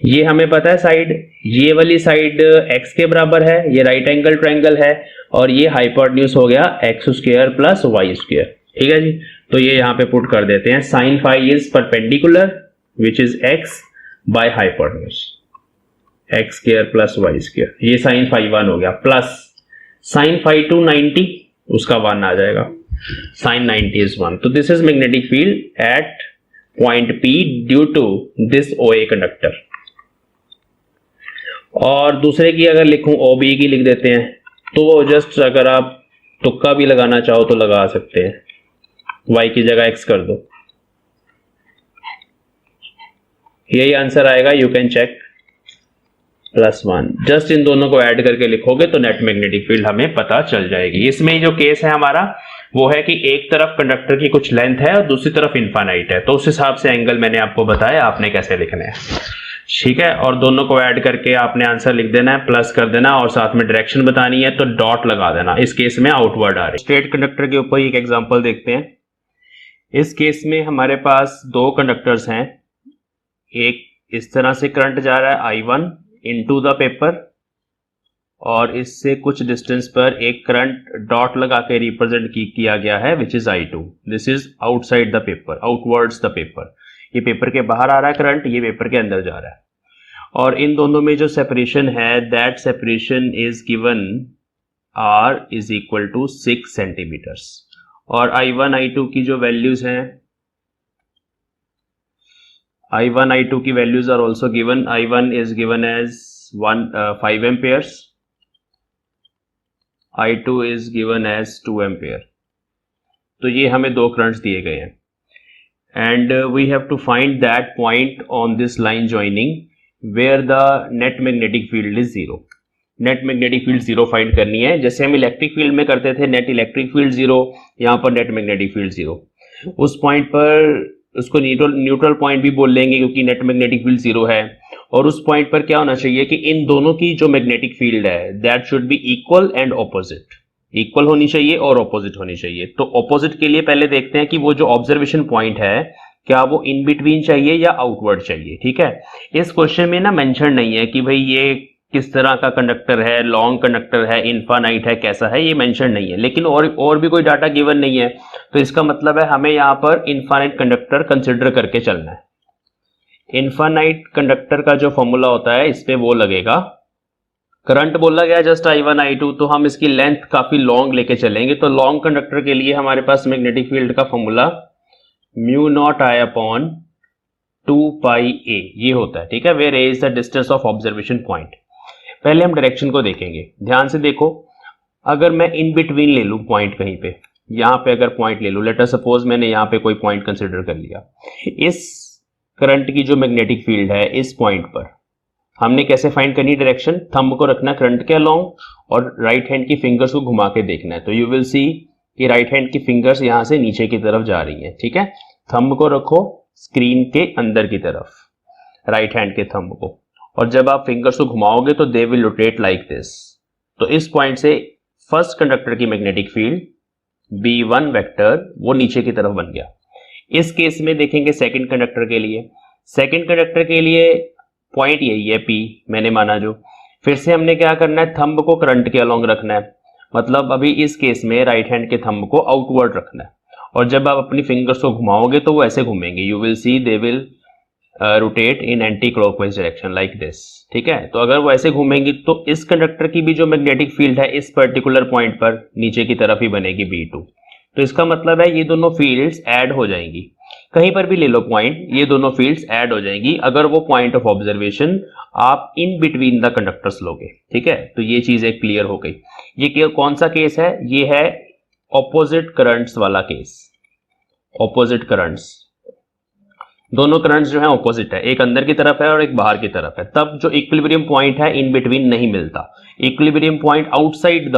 S1: ये हमें पता है साइड, ये वाली साइड x के बराबर है, ये राइट एंगल ट्रायंगल है, और ये हाइपोटेन्यूज हो गया x square plus y square, ठीक है जी। तो ये यहां पे पुट कर देते हैं, sine phi is perpendicular which is x by hypotenuse, x square plus y square, ये साइन फाई 1 हो गया, प्लस साइन फाई 2 90, उसका 1 आ जाएगा, साइन 90 इज 1। तो this is magnetic field at point P due to this OA conductor. और दूसरे की अगर लिखूं OB की लिख देते हैं, तो वो जस्ट अगर आप तुक्का भी लगाना चाहो तो लगा सकते हैं, y की जगह x कर दो, यही आंसर आएगा, you can check. +1। Just in दोनों को ऐड करके लिखोगे तो नेट मैग्नेटिक फील्ड हमें पता चल जाएगी। इसमें जो केस है हमारा वो है कि एक तरफ कंडक्टर की कुछ लेंथ है और दूसरी तरफ इनफाइनाइट है, तो उस हिसाब से एंगल मैंने आपको बताया आपने कैसे लिखने हैं, ठीक है। और दोनों को ऐड करके आपने आंसर लिख देना है, प्लस कर देना और साथ में डायरेक्शन बतानी है तो डॉट लगा देना। इस केस में आउटवर्ड आ रही है। स्ट्रेट कंडक्टर के ऊपर एक एग्जांपल देखते हैं। इस केस में हमारे पास दो कंडक्टर्स हैं, एक इस तरह से करंट जा रहा है I1 इनटू द पेपर और इससे कुछ डिस्टेंस पर एक करंट डॉट लगा के रिप्रेजेंट किया गया है which is I2। This is outside the paper, outwards the paper. ये पेपर के बाहर आ रहा है करंट, ये पेपर के अंदर जा रहा है और इन दोनों में जो सेपरेशन है that separation is given R is equal to 6 centimetres और I1 I2 की जो वैल्यूज हैं, I1 I2 की values are also given. I1 is given as 5 amperes, I2 is given as 2 ampere. तो ये हमें दो करंट्स दिए गए हैं and we have to find that point on this line joining where the net magnetic field is 0। Net magnetic field 0 find करनी है, जैसे हम इलेक्ट्रिक फील्ड में करते थे नेट इलेक्ट्रिक फील्ड 0, यहाँ पर नेट मैग्नेटिक फील्ड 0। उस पॉइंट पर उसको न्यूट्रल पॉइंट भी बोल लेंगे क्योंकि नेट मैग्नेटिक फील्ड 0 है। और उस पॉइंट पर क्या होना चाहिए कि इन दोनों की जो मैग्नेटिक फील्ड है that should be equal and opposite, equal होनी चाहिए और ऑपोजिट होनी चाहिए। तो ऑपोजिट के लिए पहले देखते हैं कि वो जो ऑब्जर्वेशन पॉइंट है क्या वो इन बिटवीन चाहिए या आउटवर्ड चाहिए, ठीक है। इस क्वेश्चन में ना मेंशन नहीं है कि भाई ये किस तरह का कंडक्टर है, लॉन्ग कंडक्टर है, इनफाइनाइट है, कैसा है, ये मेंशन नहीं है। लेकिन और भी कोई डाटा गिवन नहीं है, तो इसका मतलब है हमें यहाँ पर इनफाइनाइट कंडक्टर कंसिडर करके चलना है। इनफाइनाइट कंडक्टर का जो फॉर्मूला होता है इस पे वो लगेगा, करंट बोला गया जस्ट I1 I2, तो हम इसकी लेंथ काफी लॉन्ग लेके चलेंगे। तो लॉन्ग कंडक्टर के लिए हमारे पास मैग्नेटिक फील्ड का फॉर्मूला μ0I/2πa ये होता है, ठीक है, where a is the distance of observation point. पहले हम डायरेक्शन को देखेंगे, ध्यान से देखो। अगर मैं इन बिटवीन ले लूं पॉइंट कहीं पे, यहां पे अगर पॉइंट ले लूं, लेट अस सपोज मैंने यहां पे कोई पॉइंट कंसिडर कर लिया, इस करंट की जो मैग्नेटिक फील्ड है इस पॉइंट पर हमने कैसे फाइंड करनी डायरेक्शन, थंब को रखना करंट के अलोंग और राइट हैंड की फिंगर्स को घुमा के देखना है। तो यू विल सी कि राइट हैंड की फिंगर्स यहां से नीचे की तरफ जा रही हैं, ठीक है। थंब को रखो स्क्रीन के अंदर की तरफ, राइट हैंड के थंब को, और जब आप फिंगर्स को घुमाओगे तो they will rotate like this. तो इस पॉइंट से फर्स्ट कंडक्टर की मैग्नेटिक फील्ड B1 वेक्टर वो नीचे की तरफ बन गया। इस केस में देखेंगे सेकंड कंडक्टर के लिए, सेकंड कंडक्टर के लिए पॉइंट यही है P मैंने माना जो, फिर से हमने क्या करना है, थंब को करंट के अलोंग रखना है, मतलब अभी इस केस में राइट हैंड के थंब को आउटवर्ड रखना है और जब आप अपनी फिंगर्स को घुमाओगे तो वो ऐसे घूमेंगे, you will see they will rotate in anti clockwise direction like this, ठीक है। तो अगर वो ऐसे घूमेंगी तो इस कंडक्टर की भी जो मैग्नेटिक फील्ड है इस पर्टिकुलर पॉइंट पर नीचे की तरफ ही बनेगी B2। तो इसका मतलब है ये दोनों फील्ड्स ऐड हो जाएंगी, कहीं पर भी ले लो पॉइंट, ये दोनों फील्ड्स ऐड हो जाएंगी अगर वो पॉइंट ऑफ ऑब्जर्वेशन आप इन बिटवीन द कंडक्टर्स लोगे, ठीक है। तो ये चीज एक क्लियर हो गई। ये कौन सा केस है, ये है ऑपोजिट करंट्स वाला केस। ऑपोजिट करंट्स, दोनों करंट्स जो है ऑपोजिट है, एक अंदर की तरफ है और एक बाहर की तरफ है, तब जो इक्विलिब्रियम पॉइंट है इन बिटवीन नहीं मिलता। Equilibrium point outside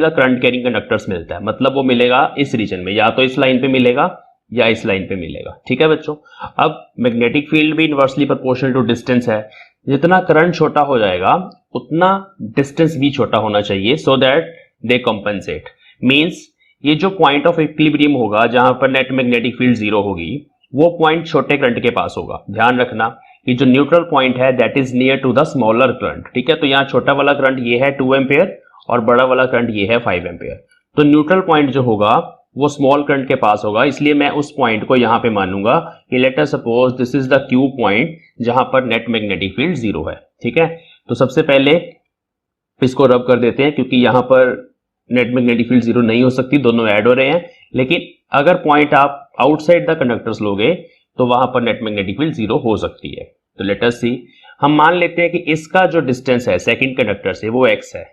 S1: the current carrying conductors मिलता है, मतलब वो मिलेगा इस रीजन में, या तो इस लाइन पे मिलेगा या इस लाइन पे मिलेगा, ठीक है बच्चों। अब मैग्नेटिक फील्ड भी इनवर्सली प्रोपोर्शनल टू डिस्टेंस है, जितना करंट छोटा हो जाएगा उतना डिस्टेंस भी छोटा होना चाहिए so that they compensate. Means ये जो पॉइंट ऑफ इक्विलिब्रियम होगा जहां पर नेट मैग्नेटिक फील्ड 0 होगी वो पॉइंट छोटे करंट के पास होगा। ध्यान रखना कि जो न्यूट्रल पॉइंट है that is near to the smaller current, ठीक है। तो यहाँ छोटा वाला करंट ये है 2 एम्पेयर और बड़ा वाला करंट ये है 5 एम्पेयर। तो न्यूट्रल पॉइंट जो होगा वो स्मॉल करंट के पास होगा, इसलिए मैं उस पॉइंट को यहां पे मानूंगा कि let us suppose this is the Q point जहां पर नेट मैग्नेटिक फील्ड 0 है, ठीक है। तो सबसे पहले इसको रब कर देते हैं क्योंकि यहां पर नेट मैग्नेटिक फील्ड 0 नहीं हो सकती, दोनों ऐड हो रहे हैं। लेकिन अगर पॉइंट आप आउटसाइड द कंडक्टर्स लोगे तो वहां पर नेट मैग्नेटिक फील्ड 0 हो सकती है। तो लेट अस सी, हम मान लेते हैं कि इसका जो डिस्टेंस है सेकंड कंडक्टर से वो x है,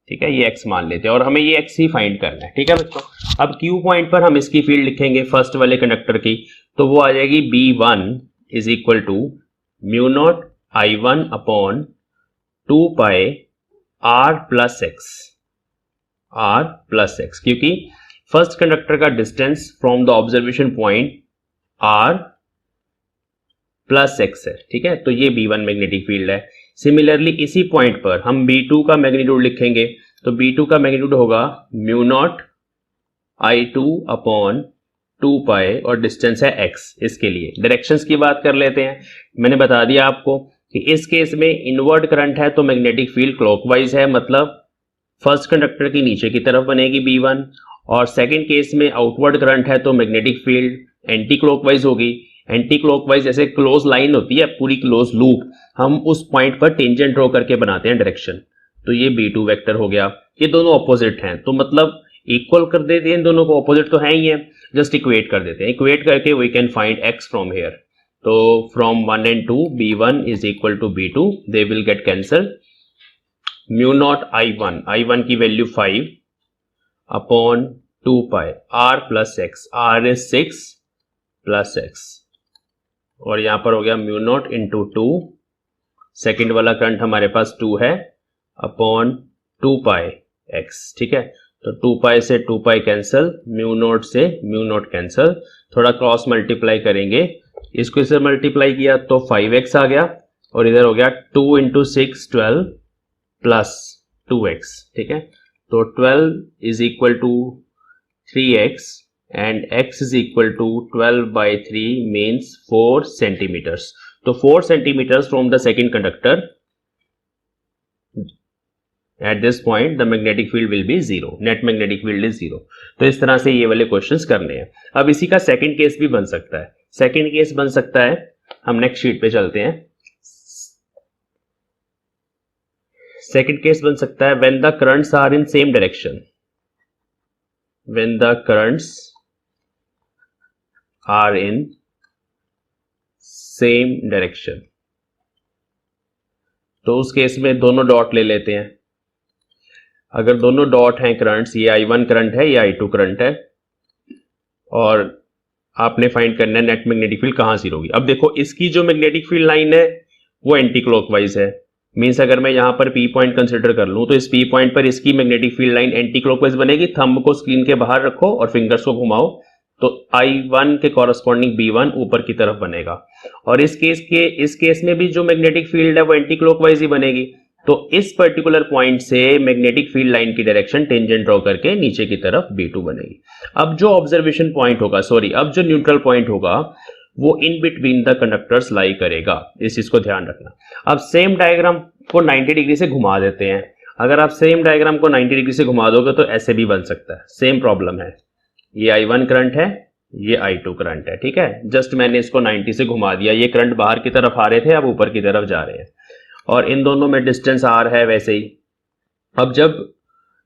S1: ठीक है, ये x मान लेते हैं और हमें ये x ही फाइंड करना है, ठीक है बच्चों। अब Q पॉइंट पर हम इसकी फील्ड लिखेंगे फर्स्ट वाले कंडक्टर की, तो वो आ जाएगी B1 is equal to μ0 I1 upon 2 pi r plus X, क्योंकि फर्स्ट कंडक्टर का distance from the observation point r plus X है, ठीक है। तो ये B1 मैग्नेटिक फील्ड है। सिमिलरली इसी पॉइंट पर हम B2 का मैग्नीट्यूड लिखेंगे, तो B2 का मैग्नीट्यूड होगा म्यू नॉट I2 अपॉन 2 पाई और डिस्टेंस है x। इसके लिए डायरेक्शंस की बात कर लेते हैं। मैंने बता दिया आपको कि इस केस में इनवर्ड करंट है तो मैग्नेटिक फील्ड क्लॉकवाइज है, मतलब फर्स्ट कंडक्टर की नीचे की तरफ बनेगी B1, और सेकंड केस में आउटवर्ड करंट है तो मैग्नेटिक फील्ड एंटी क्लॉकवाइज होगी। एंटी क्लॉकवाइज जैसे क्लोज लाइन होती है, पूरी क्लोज लूप, हम उस पॉइंट पर टेंजेंट ड्रॉ करके बनाते हैं डायरेक्शन। तो ये B2 वेक्टर हो गया। ये दोनों ऑपोजिट हैं, तो मतलब इक्वल कर देते हैं इन दोनों को, ऑपोजिट तो है ही है, जस्ट इक्वेट कर देते हैं। इक्वेट करके we can find x from here. तो from 1 and 2 B1 is equal to B2, they will get cancel. Mu naught I1 की value 5 upon 2 pi r plus X, r is 6 plus X, और यहां पर हो गया mu naught into 2, second वाला current हमारे पास 2 है, अपॉन 2 पाई एक्स, ठीक है। तो 2 पाई से 2 पाई कैंसल, म्यू नॉट से म्यू नॉट कैंसल, थोड़ा क्रॉस मल्टीप्लाई करेंगे, इसको इससे मल्टीप्लाई किया तो 5x आ गया, और इधर हो गया 2 इंटू 6 12 प्लस 2x, ठीक है। तो 12 is equal to 3x and x is equal to 12 by 3 means 4 centimetres. तो 4 centimetres from the second conductor, at this point the magnetic field will be 0, net magnetic field is 0। तो इस तरह से ये वाले क्वेश्चंस करने हैं। अब इसी का सेकंड केस भी बन सकता है। सेकंड केस बन सकता है, हम नेक्स्ट शीट पे चलते हैं। सेकंड केस बन सकता है when the currents are in same direction, when the currents are in same direction। तो उस केस में दोनों डॉट ले लेते हैं। अगर दोनों डॉट हैं करंट्स, ये I1 करंट है, ये I2 करंट है, और आपने फाइंड करना है नेट मैग्नेटिक फील्ड कहां से होगी। अब देखो इसकी जो मैग्नेटिक फील्ड लाइन है वो एंटी क्लॉकवाइज है, मींस अगर मैं यहां पर P पॉइंट कंसिडर कर लूं तो इस P पॉइंट पर इसकी magnetic field line anti clockwise बनेगी। थंब को स्क्रीन के बाहर रखो और फिंगर्स को घुमाओ तो I1 के कॉरस्पॉन्डिंग B1 ऊपर की तरफ बनेगा, और इस केस में भी जो मैग्नेटिक फील्ड है वो एंटी क्लॉकवाइज ही बनेगी। तो इस पर्टिकुलर पॉइंट से मैग्नेटिक फील्ड लाइन की डायरेक्शन टेंजेंट ड्रॉ करके नीचे की तरफ B2 बनेगी। अब जो ऑब्जर्वेशन पॉइंट होगा, अब जो न्यूट्रल पॉइंट होगा वो इन बिटवीन द कंडक्टर्स लाई करेगा, इस चीज को ध्यान रखना। अब सेम डायग्राम को 90 डिग्री से घुमा देते हैं। अगर आप सेम डायग्राम को 90 डिग्री से घुमा दोगे तो ऐसे भी बन सकता है। सेम प्रॉब्लम है, ये I1 करंट है, ये I2 करंट है, ठीक है। जस्ट मैंने इसको 90 से घुमा दिया, ये करंट बाहर की तरफ आ रहे थे, अब ऊपर की तरफ जा रहे हैं, और इन दोनों में डिस्टेंस r है वैसे ही। अब जब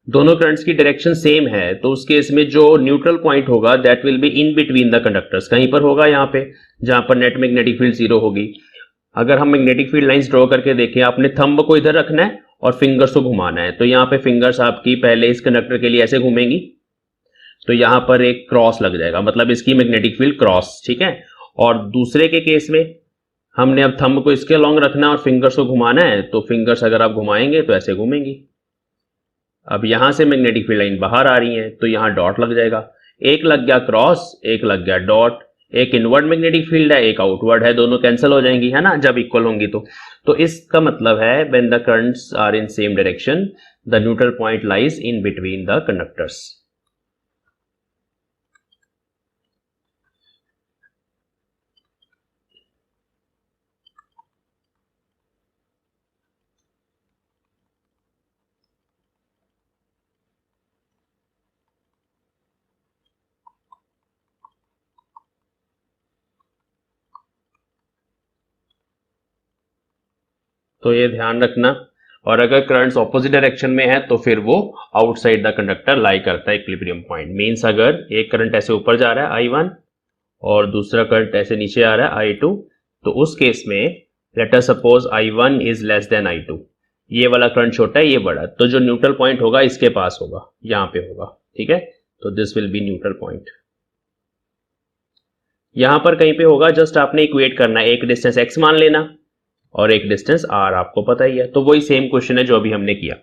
S1: दोनों करंट्स की डायरेक्शन सेम है तो उस केस में जो न्यूट्रल पॉइंट होगा that will be in between the conductors, कहीं पर होगा यहाँ पे जहां पर नेट मैग्नेटिक फील्ड 0 होगी। अगर हम मैग्नेटिक फील्ड लाइंस ड्रॉ करके देखें, आपने थंब को इधर रखना है और फिंगर्स को घुमाना है, तो यहाँ पे फिंगर्स आपकी पहले इस कंडक्टर के लिए ऐसे घूमेंगी, तो यहां पर एक क्रॉस लग जाएगा, मतलब इसकी मैग्नेटिक फील्ड क्रॉस, ठीक है। और दूसरे के केस में हमने अब थंब को इसके लॉन्ग रखना है और फिंगर्स को घुमाना है, तो फिंगर्स अगर आप घुमाएंगे तो ऐसे घूमेंगी। अब यहां से मैग्नेटिक फील्ड लाइन बाहर आ रही है तो यहां डॉट लग जाएगा, एक लग गया क्रॉस, एक लग गया डॉट, एक इनवर्ड मैग्नेटिक फील्ड है, एक आउटवर्ड है, दोनों कैंसिल हो जाएंगी, है ना, जब इक्वल होंगी तो इसका मतलब है when the currents are in same direction the neutral point lies in between the conductors. तो ये ध्यान रखना, और अगर करंट्स ऑपोजिट डायरेक्शन में है तो फिर वो आउटसाइड द कंडक्टर लाई करता है इक्विलिब्रियम पॉइंट। मींस अगर एक करंट ऐसे ऊपर जा रहा है I1 और दूसरा करंट ऐसे नीचे आ रहा है I2, तो उस केस में let us suppose I1 is less than I2, ये वाला करंट छोटा है, ये बड़ा, तो जो न्यूट्रल पॉइंट होगा इसके पास होगा, यहां पे होगा, ठीक है। तो this will be neutral point, यहां पर कहीं पे होगा, जस्ट आपने इक्वेट करना है, एक डिस्टेंस x मान लेना और एक डिस्टेंस r आपको पता ही है। तो वही सेम क्वेश्चन है जो अभी हमने किया।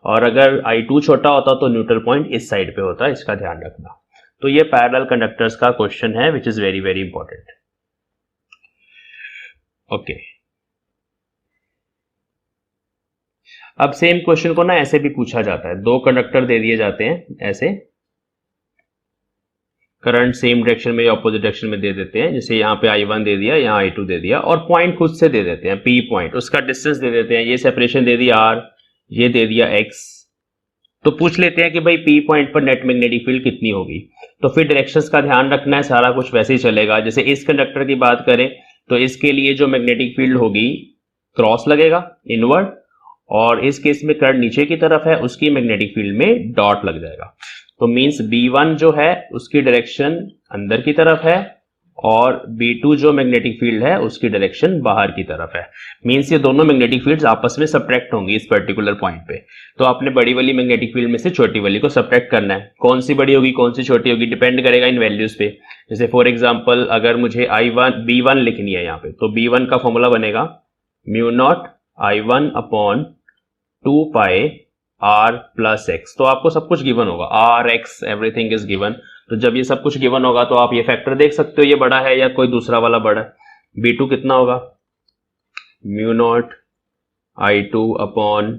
S1: और अगर I2 छोटा होता तो न्यूट्रल पॉइंट इस साइड पे होता, इसका ध्यान रखना। तो ये पैरेलल कंडक्टर्स का क्वेश्चन है which is very very important. Okay, अब सेम क्वेश्चन को ना ऐसे भी पूछा जाता है, दो कंडक्टर दे दिए जाते हैं ऐसे, करंट सेम डायरेक्शन में या अपोजिट डायरेक्शन में दे देते हैं, जैसे यहाँ पे I1 दे दिया, यहाँ I2 दे दिया, और पॉइंट खुद से दे देते हैं, P पॉइंट, उसका डिस्टेंस दे देते हैं, ये सेपरेशन दे दिया R, ये दे दिया X। तो पूछ लेते हैं कि भाई P पॉइंट पर नेट मैग्नेटिक फील्ड कितनी होगी। तो फिर डायरेक्शंस का ध्यान रखना है, सारा कुछ वैसे ही चलेगा। जैसे इस कंडक्टर की बात करें तो इसके लिए जो मैग्नेटिक फील्ड होगी क्रॉस लगेगा, इनवर्ड, और इस केस में करंट नीचे की तरफ है, उसकी मैग्नेटिक फील्ड में डॉट लग जाएगा। तो मींस B1 जो है उसकी डायरेक्शन अंदर की तरफ है, और B2 जो मैग्नेटिक फील्ड है उसकी डायरेक्शन बाहर की तरफ है। मींस ये दोनों मैग्नेटिक फील्ड्स आपस में सब्ट्रैक्ट होंगी इस पर्टिकुलर पॉइंट पे। तो आपने बड़ी वाली मैग्नेटिक फील्ड में से छोटी वाली को सब्ट्रैक्ट करना है। कौन सी बड़ी होगी कौन सी छोटी होगी डिपेंड करेगा इन वैल्यूज पे। जैसे फॉर एग्जांपल अगर मुझे B1 लिखनी है यहाँ पे, तो B1 का फॉर्मूला बनेगा mu naught I1 upon 2 pi R plus x. तो आपको सब कुछ गिवन होगा, R X everything is given. तो जब ये सब कुछ गिवन होगा तो आप ये फैक्टर देख सकते हो ये बड़ा है या कोई दूसरा वाला बड़ा है। B2 कितना होगा, mu naught I2 upon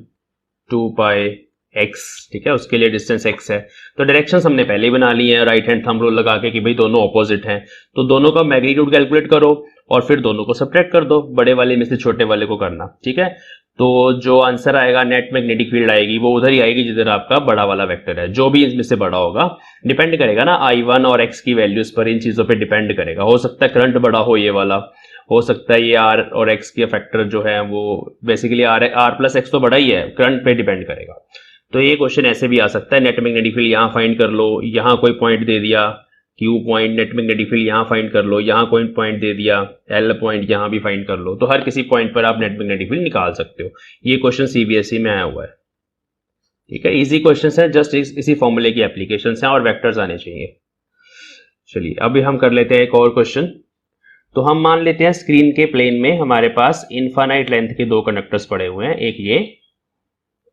S1: 2 pi x, ठीक है, उसके लिए डिस्टेंस x है। तो डायरेक्शंस हमने पहले ही बना ली है राइट हैंड थंब रूल लगा के कि भाई दोनों ऑपोजिट हैं। तो दोनों का मैग्नीट्यूड कैलकुलेट करो और फिर दोनों को सब्ट्रैक्ट कर दो, बड़े वाले में से छोटे वाले को करना, ठीक है। तो जो आंसर आएगा नेट मैग्नेटिक फील्ड आएगी वो उधर ही आएगी जिधर आपका बड़ा वाला वेक्टर है, जो भी इसमें से बड़ा होगा। डिपेंड करेगा ना I1 और X की वैल्यूज पर, इन चीजों पे डिपेंड करेगा। हो सकता है करंट बड़ा हो ये वाला, हो सकता है ये R और X के फैक्टर जो है वो बेसिकली R प्लस X तो बड़ा ही है, करंट पे डिपेंड करेगा। तो ये क्वेश्चन ऐसे भी आ सकता है, नेट मैग्नेटिक फील्ड यहाँ फाइंड कर लो, यहाँ कोई पॉइंट दे दिया Q point, net magnetic field यहाँ फाइंड कर लो, यहाँ कोई पॉइंट दे दिया L पॉइंट, यहाँ भी फाइंड कर लो। तो हर किसी पॉइंट पर आप नेट मैग्नेटिक फील्ड निकाल सकते हो। ये क्वेश्चन CBSE में आया हुआ है, ठीक है। इजी क्वेश्चन है, जस्ट इसी फॉर्मूले की एप्लीकेशन है और वेक्टर्स आने चाहिए। चलिए अभी हम कर लेते हैं एक और क्वेश्चन। तो हम मान लेते हैं स्क्रीन के प्लेन में हमारे पास इनफाइनाइट लेंथ के दो कंडक्टर्स पड़े हुए हैं, एक ये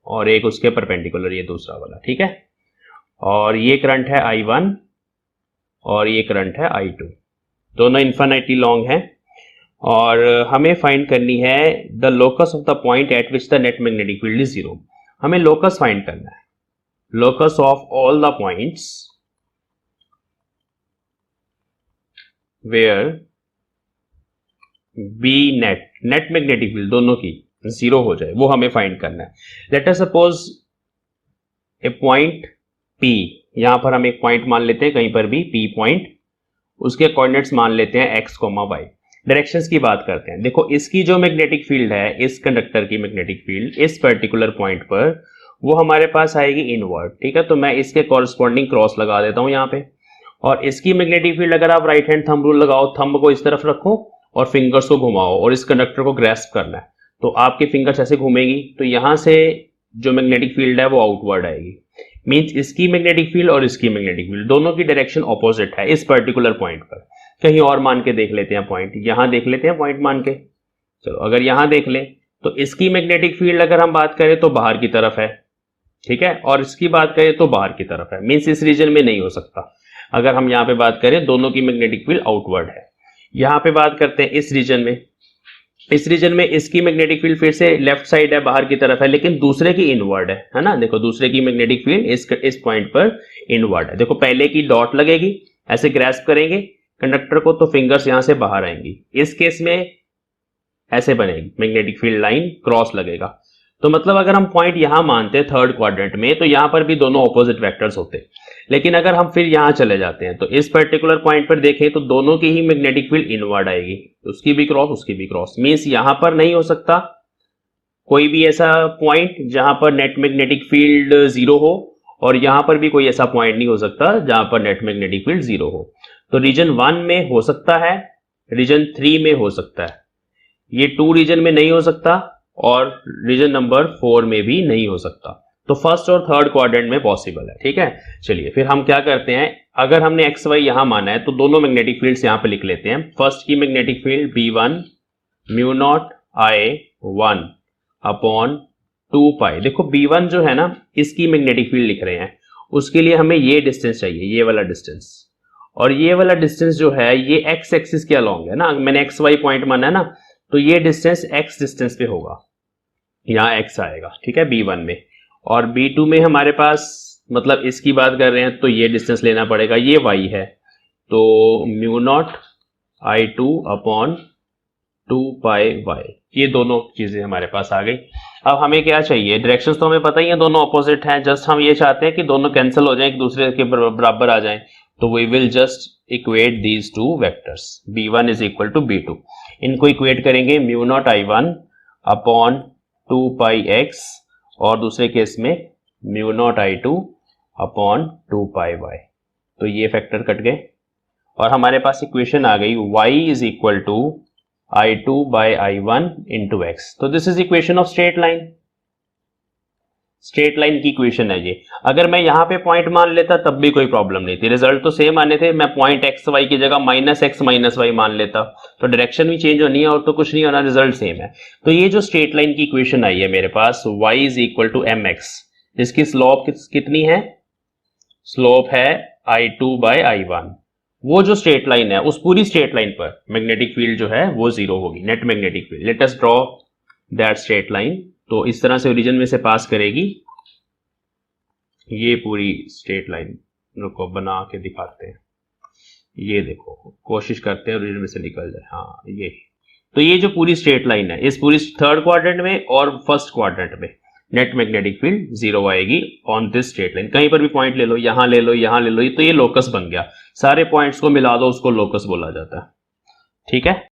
S1: और एक उसके परपेंडिकुलर ये दूसरा वाला, ठीक है। और ये करंट है I1 और ये करंट है I2, दोनों इनफाइनाइटली लॉन्ग हैं। और हमें फाइंड करनी है the locus of the point at which the net magnetic field is 0। हमें लोकस फाइंड करना है, locus of all the points where B net magnetic field दोनों की 0 हो जाए, वो हमें फाइंड करना है। लेट अस सपोज ए पॉइंट P, यहां पर हम एक पॉइंट मान लेते हैं कहीं पर भी P पॉइंट, उसके कोऑर्डिनेट्स मान लेते हैं x, y। डायरेक्शंस की बात करते हैं। देखो इसकी जो मैग्नेटिक फील्ड है, इस कंडक्टर की मैग्नेटिक फील्ड इस पर्टिकुलर पॉइंट पर वो हमारे पास आएगी इनवर्ड, ठीक है। तो मैं इसके कॉरस्पॉन्डिंग क्रॉस लगा देता हूं यहाँ पे। और इसकी मैग्नेटिक फील्ड अगर आप राइट हैंड थंब रूल लगाओ, थंब को इस तरफ रखो और फिंगर्स को घुमाओ और इस कंडक्टर को ग्रैस्प करना है, तो आपकी फिंगर्स ऐसे घूमेगी, तो यहां से जो मैग्नेटिक फील्ड है वो आउटवर्ड आएगी। मींस इसकी मैग्नेटिक फील्ड और इसकी मैग्नेटिक फील्ड दोनों की डायरेक्शन ऑपोजिट है इस पर्टिकुलर पॉइंट पर। कहीं और मान के देख लेते हैं पॉइंट, यहां देख लेते हैं पॉइंट मान के। चलो अगर यहां देख लें तो इसकी मैग्नेटिक फील्ड अगर हम बात करें तो बाहर की तरफ है, ठीक है, और इसकी बात करें तो बाहर की तरफ है। मींस इस रीजन में नहीं हो सकता। अगर हम यहां पे बात करें दोनों की मैग्नेटिक फील्ड आउटवर्ड है। यहां पे बात करते हैं इस रीजन में, इस रीजन में इसकी मैग्नेटिक फील्ड फिर से लेफ्ट साइड है, बाहर की तरफ है, लेकिन दूसरे की इनवर्ड है ना। देखो दूसरे की मैग्नेटिक फील्ड इस पॉइंट पर इनवर्ड है। देखो पहले की डॉट लगेगी, ऐसे ग्रैस्प करेंगे कंडक्टर को तो फिंगर्स यहां से बाहर आएंगी। इस केस में ऐसे बनेगी मैग्नेटिक फील्ड लाइन, क्रॉस लगेगा। तो मतलब अगर हम पॉइंट यहां मानते थर्ड क्वाड्रेंट में तो यहां पर भी दोनों ऑपोजिट वेक्टर्स होते। लेकिन अगर हम फिर यहां चले जाते हैं तो इस पर्टिकुलर पॉइंट पर देखें तो दोनों की ही मैग्नेटिक फील्ड इनवर्ड आएगी, उसकी भी क्रॉस उसकी भी क्रॉस। मींस यहां पर नहीं हो सकता कोई भी ऐसा पॉइंट जहां पर नेट मैग्नेटिक फील्ड 0 हो, और यहां पर भी कोई ऐसा पॉइंट नहीं हो सकता जहां पर नेट मैग्नेटिक फील्ड 0 हो। तो रीजन 1 में हो सकता है, रीजन 3 में हो सकता है, ये 2 रीजन में नहीं हो सकता और रीजन नंबर 4 में भी नहीं हो सकता। तो फर्स्ट और थर्ड क्वाड्रेंट में पॉसिबल है, ठीक है। चलिए फिर हम क्या करते हैं, अगर हमने एक्स वाई यहां माना है तो दोनों मैग्नेटिक फील्ड्स यहां पे लिख लेते हैं। फर्स्ट की magnetic field B1 mu naught I1 upon 2 पाई। देखो B1 जो है ना, इसकी मैग्नेटिक फील्ड लिख रहे हैं, उसके लिए हमें ये डिस्टेंस चाहिए, ये वाला डिस्टेंस, और ये वाला डिस्टेंस जो है ये एक्स एक्सिस के अलॉन्ग है ना, मैंने एक्स वाई पॉइंट माना है ना, तो ये डिस्टेंस एक्स डिस्टेंस पे होगा, यहाँ एक्स आएगा, ठीक है, B1 में। और B2 में हमारे पास, मतलब इसकी बात कर रहे हैं तो ये डिस्टेंस लेना पड़ेगा, ये y है, तो mu naught I2 upon 2 pi y, ये दोनों चीजें हमारे पास आ गई। अब हमें क्या चाहिए, डायरेक्शंस तो हमें पता ही है, दोनों ऑपोजिट हैं, जस्ट हम ये चाहते हैं कि दोनों कैंसिल हो जाएं, एक दूसरे के बराबर आ जाएं, तो we will just equate these two vectors, B1 is equal to B2। इनको इक्वेट करेंगे mu naught I1 upon 2 pi x, और दूसरे केस में mu naught I2 upon 2 pi y, तो ये फैक्टर कट गए और हमारे पास इक्वेशन आ गई y is equal to I2 by I1 into x। तो this is equation of straight line, straight line की इक्वेशन है ये। अगर मैं यहां पे पॉइंट मान लेता तब भी कोई प्रॉब्लम नहीं थी, रिजल्ट तो सेम आने थे, मैं पॉइंट एक्स वाई की जगह माइनस एक्स माइनस वाई मान लेता, तो डायरेक्शन भी चेंज होनी है और तो कुछ नहीं होना, रिजल्ट सेम है। तो ये जो स्ट्रेट लाइन की इक्वेशन आई है मेरे पास, y is equal to mx, जिसकी स्लोप कितनी है, स्लोप है I2 बाई I1। वो जो स्ट्रेट लाइन है, उस पूरी स्ट्रेट लाइन पर मैग्नेटिक फील्ड जो है वो जीरो होगी, net magnetic field. Let us draw that straight line. तो इस तरह से ओरिजिन में से पास करेगी, ये पूरी स्ट्रेट लाइन को बना के दिखाते हैं, ये देखो, कोशिश करते हैं ओरिजिन में से निकल जाए, हाँ ये। तो ये जो पूरी स्ट्रेट लाइन है, इस पूरी थर्ड क्वाड्रेंट में और फर्स्ट क्वाड्रेंट में नेट मैग्नेटिक फील्ड जीरो आएगी ऑन दिस स्ट्रेट लाइन। कहीं पर भी पॉइंट ले लो, यहां ले लो, यहां ले लो, तो ये लोकस बन गया, सारे पॉइंट्स को मिला दो, उसको लोकस बोला जाता है, ठीक है।